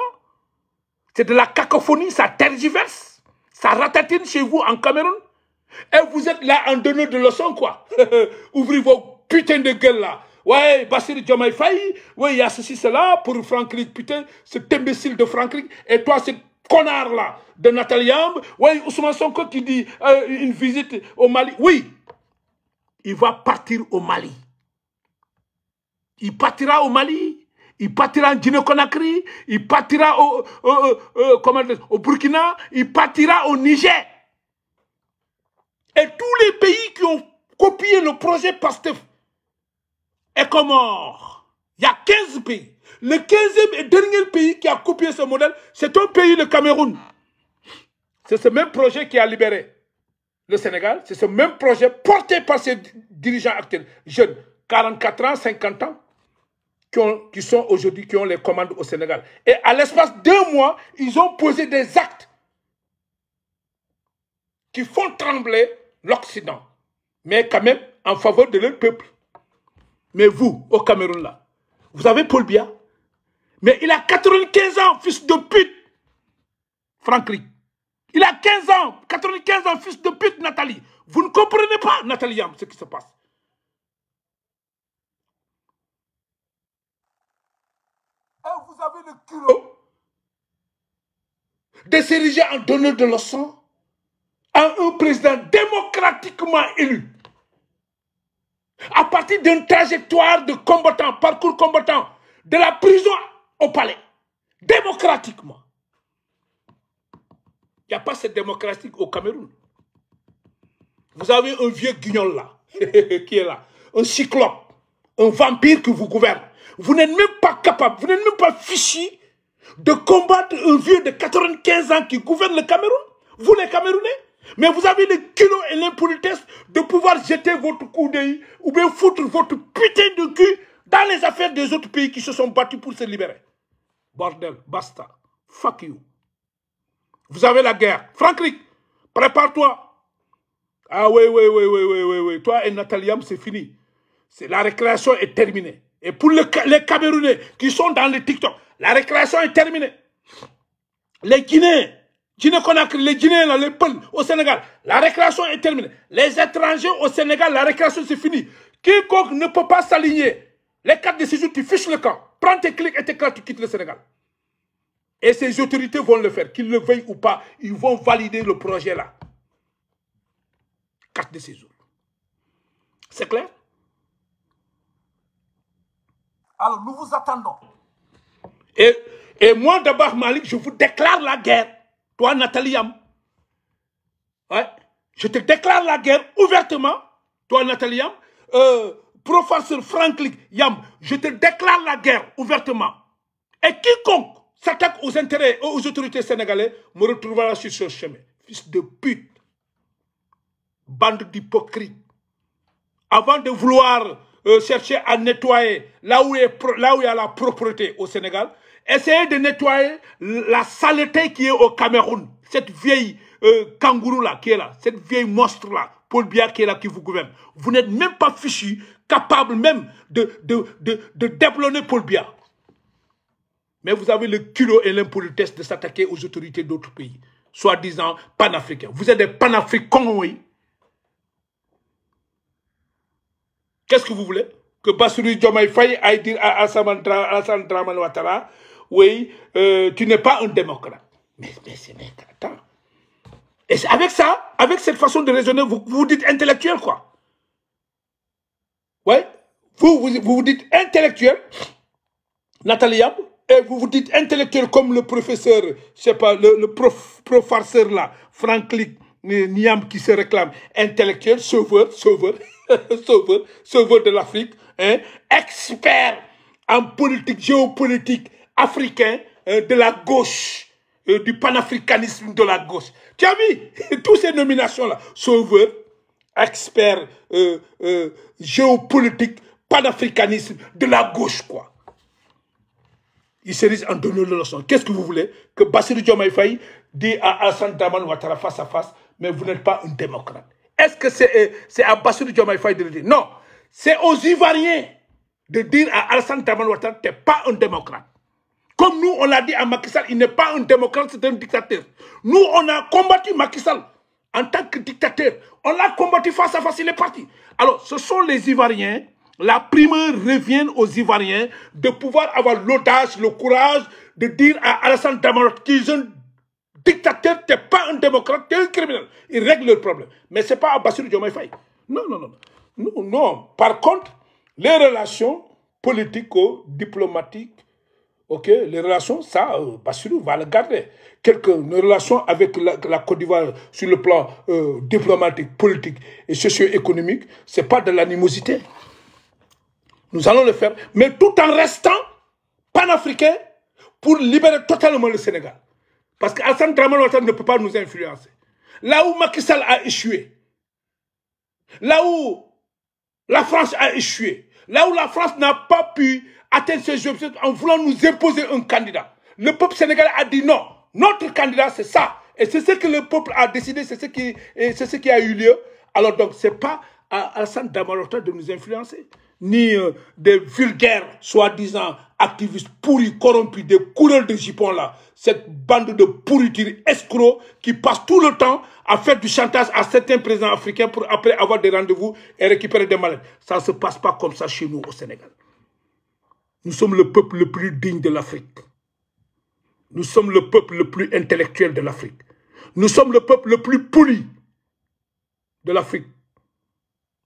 c'est de la cacophonie, ça tergiverse, ça ratatine chez vous en Cameroun. Et vous êtes là en donneur de leçons, quoi. Ouvrez vos putains de gueules là. Ouais, Bassirou Diomaye Faye, ouais, il y a ceci, cela, pour Franklin, putain, cet imbécile de Franklin. Et toi, ce connard là, de Nathalie Yamb, ouais, Ousmane Sonko qui dit une visite au Mali. Oui, il va partir au Mali. Il partira au Mali, il partira en Guinée-Conakry, il partira au Burkina, il partira au Niger. Et tous les pays qui ont copié le projet PASTEF est comme mort. Il y a 15 pays. Le 15e et dernier pays qui a copié ce modèle, c'est un pays, le Cameroun. C'est ce même projet qui a libéré le Sénégal. C'est ce même projet porté par ces dirigeants actuels, jeunes, 44 ans, 50 ans, qui sont aujourd'hui, qui ont les commandes au Sénégal. Et à l'espace d'1 mois, ils ont posé des actes qui font trembler l'Occident, mais quand même en faveur de leur peuple. Mais vous, au Cameroun, là, vous avez Paul Biya, mais il a 95 ans, fils de pute, Franklin. Il a 15 ans, 95 ans, fils de pute, Nathalie. Vous ne comprenez pas, Nathalie Yamb, ce qui se passe. Et vous avez le culot de s'ériger en donneur de leçons à un président démocratiquement élu. À partir d'une trajectoire de combattant, parcours combattant, de la prison au palais, démocratiquement. Il n'y a pas cette démocratie au Cameroun. Vous avez un vieux guignol là, qui est là, un cyclope, un vampire qui vous gouverne. Vous n'êtes même pas capable, vous n'êtes même pas fichu de combattre un vieux de 95 ans qui gouverne le Cameroun. Vous les Camerounais. Mais vous avez le culot et l'impolitesse de pouvoir jeter votre coup d'œil ou bien foutre votre putain de cul dans les affaires des autres pays qui se sont battus pour se libérer. Bordel, basta. Fuck you. Vous avez la guerre. Franklin, prépare-toi. Ah oui. Toi et Nathalie Yamb, c'est fini. La récréation est terminée. Et pour les Camerounais qui sont dans les TikTok, la récréation est terminée. Les Guinéens, Guinée-Conakry, les Guinéens, les Peuls au Sénégal, la récréation est terminée. Les étrangers au Sénégal, la récréation c'est fini. Quiconque ne peut pas s'aligner, les cartes de séjour, tu fiches le camp. Prends tes clics et tes cartes, tu quittes le Sénégal. Et ces autorités vont le faire, qu'ils le veuillent ou pas, ils vont valider le projet là. Carte de séjour. C'est clair? Alors nous vous attendons. Et moi, d'abord, Malik, je vous déclare la guerre. Toi, Nathalie Yamb. Ouais. Je te déclare la guerre ouvertement. Toi, Nathalie Yamb. Professeur Franklin Yamb, je te déclare la guerre ouvertement. Et quiconque s'attaque aux intérêts, aux autorités sénégalaises, me retrouvera sur ce chemin. Fils de pute. Bande d'hypocrites. Avant de vouloir chercher à nettoyer là où il y a la propreté au Sénégal, essayez de nettoyer la saleté qui est au Cameroun. Cette vieille kangourou là qui est là, cette vieille monstre là, Paul Biya qui est là, qui vous gouverne. Vous n'êtes même pas fichu, capable même de déblonner Paul Biya. Mais vous avez le culot et l'impolitesse de s'attaquer aux autorités d'autres pays, soi-disant panafricains. Vous êtes des panafricains, oui. Qu'est-ce que vous voulez? Que Bassirou Diomaye Faye aille dire à Alassane Dramane Ouattara, oui, tu n'es pas un démocrate. Mais attends. Et avec ça, avec cette façon de raisonner, vous vous dites intellectuel, quoi. Ouais. Vous dites intellectuel, Nathalie Yamb, et vous vous dites intellectuel comme le professeur, je sais pas, le professeur là, Franklin Yamb qui se réclame intellectuel, sauveur de l'Afrique, hein, expert en politique, géopolitique africain, de la gauche, du panafricanisme de la gauche. Tu as vu toutes ces nominations-là, sauveur, expert géopolitique, panafricanisme de la gauche, quoi. Il se risque en donnant le leçon. Qu'est-ce que vous voulez? Que Bassirou Diomaye Faye dit à Alassane Dramane Ouattara face à face, mais vous n'êtes pas un démocrate. Est-ce que c'est à Bassirou Diomaye Faye de le dire? Non, c'est aux Ivoiriens de dire à Alassane Dramane Ouattara, tu n'es pas un démocrate. Comme nous, on l'a dit à Macky Sall, il n'est pas un démocrate, c'est un dictateur. Nous, on a combattu Macky Sall en tant que dictateur. On l'a combattu face à face, il est parti. Alors, ce sont les Ivoiriens. La primeur revient aux Ivoiriens de pouvoir avoir l'audace, le courage de dire à Alassane Dramane Ouattara qu'ils ont dictateur, tu n'es pas un démocrate, tu es un criminel. Ils règlent le problème. Mais ce n'est pas à Bassirou Diomaye Faye. Non, non, non. Non, non. Par contre, les relations politico-diplomatiques, ok, les relations, ça, Bassirou va le garder. Quelques relations avec la Côte d'Ivoire sur le plan diplomatique, politique et socio-économique, ce n'est pas de l'animosité. Nous allons le faire, mais tout en restant panafricain pour libérer totalement le Sénégal. Parce qu'Alassane Dramane Ouattara ne peut pas nous influencer. Là où Macky Sall a échoué, là où la France a échoué, là où la France n'a pas pu atteindre ses objectifs en voulant nous imposer un candidat, le peuple sénégalais a dit non, notre candidat c'est ça. Et c'est ce que le peuple a décidé, c'est ce qui a eu lieu. Alors donc, ce n'est pas à Alassane Dramane Ouattara de nous influencer, ni des vulgaires, soi-disant activistes pourris, corrompus, des coureurs de jupons là. Cette bande de pourritures escrocs qui passent tout le temps à faire du chantage à certains présidents africains pour après avoir des rendez-vous et récupérer des malades. Ça ne se passe pas comme ça chez nous au Sénégal. Nous sommes le peuple le plus digne de l'Afrique. Nous sommes le peuple le plus intellectuel de l'Afrique. Nous sommes le peuple le plus poli de l'Afrique.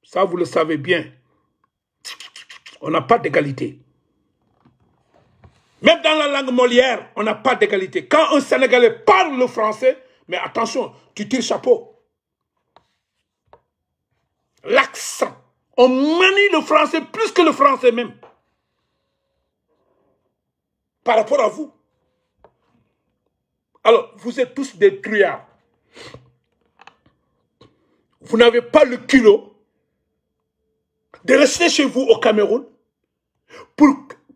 Ça, vous le savez bien. On n'a pas d'égalité. Même dans la langue Molière, on n'a pas d'égalité. Quand un Sénégalais parle le français, mais attention, tu tires chapeau. L'accent. On manie le français plus que le français même. Par rapport à vous. Alors, vous êtes tous des truands. Vous n'avez pas le culot de rester chez vous au Cameroun pour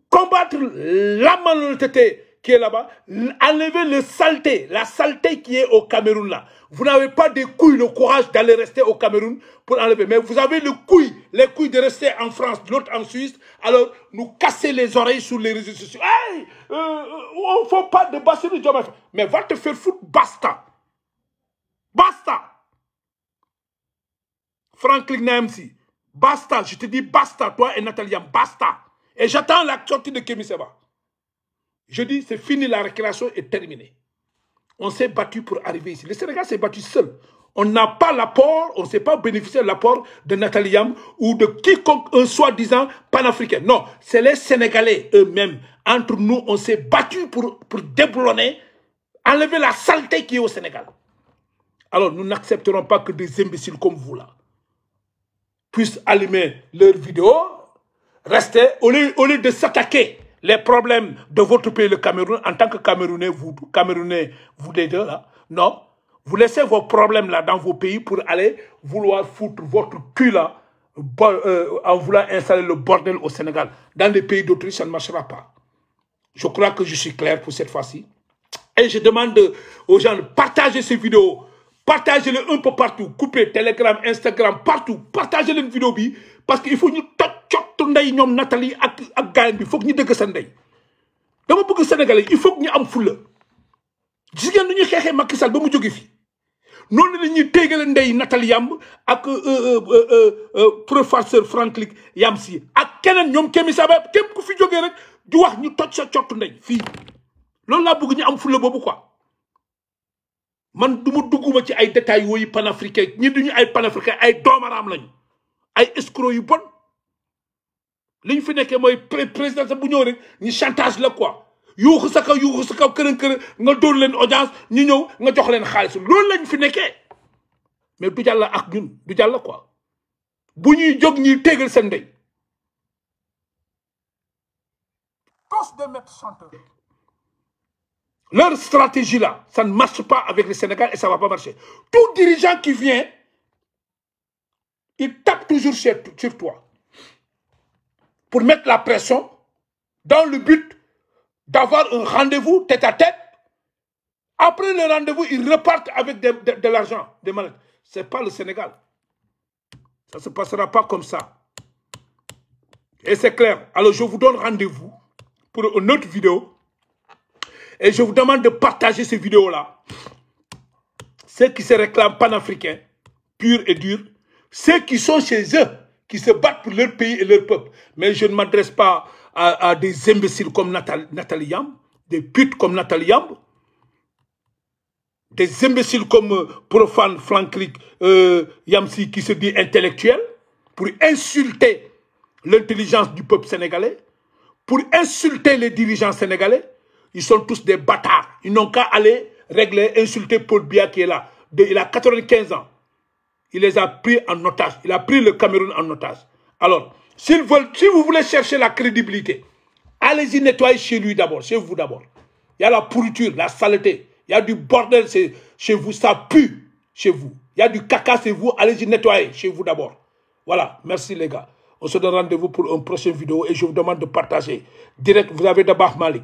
combattre la malhonnêteté qui est là-bas, enlever la saleté qui est au Cameroun là. Vous n'avez pas de couilles, le courage d'aller rester au Cameroun pour enlever. Mais vous avez les couilles de rester en France, l'autre en Suisse. Alors, nous casser les oreilles sur les réseaux sociaux. Hey, on ne faut pas de Bassirou Diomaye Faye. Mais va te faire foutre, basta. Basta. Franklin Namsi, basta. Je te dis basta, toi et Nathalie, basta. Et j'attends la sortie de Kémi Seba. Je dis, c'est fini, la récréation est terminée. On s'est battu pour arriver ici. Le Sénégal s'est battu seul. On n'a pas l'apport, on ne s'est pas bénéficié de l'apport de Nathalie Yam ou de quiconque un soi-disant panafricain. Non, c'est les Sénégalais eux-mêmes. Entre nous, on s'est battu pour déboulonner, enlever la saleté qui est au Sénégal. Alors, nous n'accepterons pas que des imbéciles comme vous là puissent allumer leurs vidéos, rester, au lieu de s'attaquer les problèmes de votre pays, le Cameroun, en tant que Camerounais, vous les deux là, non. Vous laissez vos problèmes là dans vos pays pour aller vouloir foutre votre cul là, en voulant installer le bordel au Sénégal. Dans les pays d'autrui, ça ne marchera pas. Je crois que je suis clair pour cette fois-ci. Et je demande aux gens de partager ces vidéos. Partagez-les un peu partout. Coupez Telegram, Instagram, partout. Partagez les vidéos parce qu'il faut que nous tocc Nathalie ak gaay bi faut que ñu dëgg sa ndey. Dama bëgg Sénégalais, il faut que ñu am fulla. Gis ngeen nu ñuy xeexee Macky Sall ba mu jóge fi. Noonu la ñuy téegale ndey Nathalie Yamb ak professeur Franklin Yamsi ak keneen ñoom Kémi Seba képp ku fi jógee rek di wax ñu toj sa cottu ndey fii. Loolu laa bëgg ñu am fulla boobu quoi. Man du ma dugguma ci ay détails yooyu panafricain ñi duñu ay panafricain ay doomaraam lañu ay escrocs yu bon li ñu fi nekkee mooy président sa bu ñëw rek ñu chantage la quoi yuuxu sa kaw kërën nga dóor leen audience ñu ñëw nga jox leen xaalis loolu lañ fi nekkee mais du jàll ak ñun du jàll quoi bu ñuy jóg ñuy tégal seen ndey tous des maîtres chanteurs. Leur stratégie là, ça ne marche pas avec le Sénégal et ça ne va pas marcher. Tout dirigeant qui vient, il tape toujours sur toi pour mettre la pression dans le but d'avoir un rendez-vous tête à tête. Après le rendez-vous, ils repartent avec de l'argent, des malades. Ce n'est pas le Sénégal. Ça ne se passera pas comme ça. Et c'est clair. Alors, je vous donne rendez-vous pour une autre vidéo. Et je vous demande de partager ces vidéos-là. Ceux qui se réclament panafricains, purs et durs. Ceux qui sont chez eux, qui se battent pour leur pays et leur peuple. Mais je ne m'adresse pas à des imbéciles comme Nathalie Yamb, des putes comme Nathalie Yamb, des imbéciles comme Profane Franklik Yamsi qui se dit intellectuel, pour insulter l'intelligence du peuple sénégalais, pour insulter les dirigeants sénégalais. Ils sont tous des bâtards. Ils n'ont qu'à aller régler, insulter Paul Biya qui est là. Il a 95 ans. Il les a pris en otage. Il a pris le Cameroun en otage. Alors, si vous voulez chercher la crédibilité, allez-y nettoyer chez lui d'abord, chez vous d'abord. Il y a la pourriture, la saleté. Il y a du bordel chez vous, ça pue chez vous. Il y a du caca chez vous, allez-y nettoyer chez vous d'abord. Voilà, merci les gars. On se donne rendez-vous pour une prochaine vidéo et je vous demande de partager. Direct, vous avez d'abord Malik.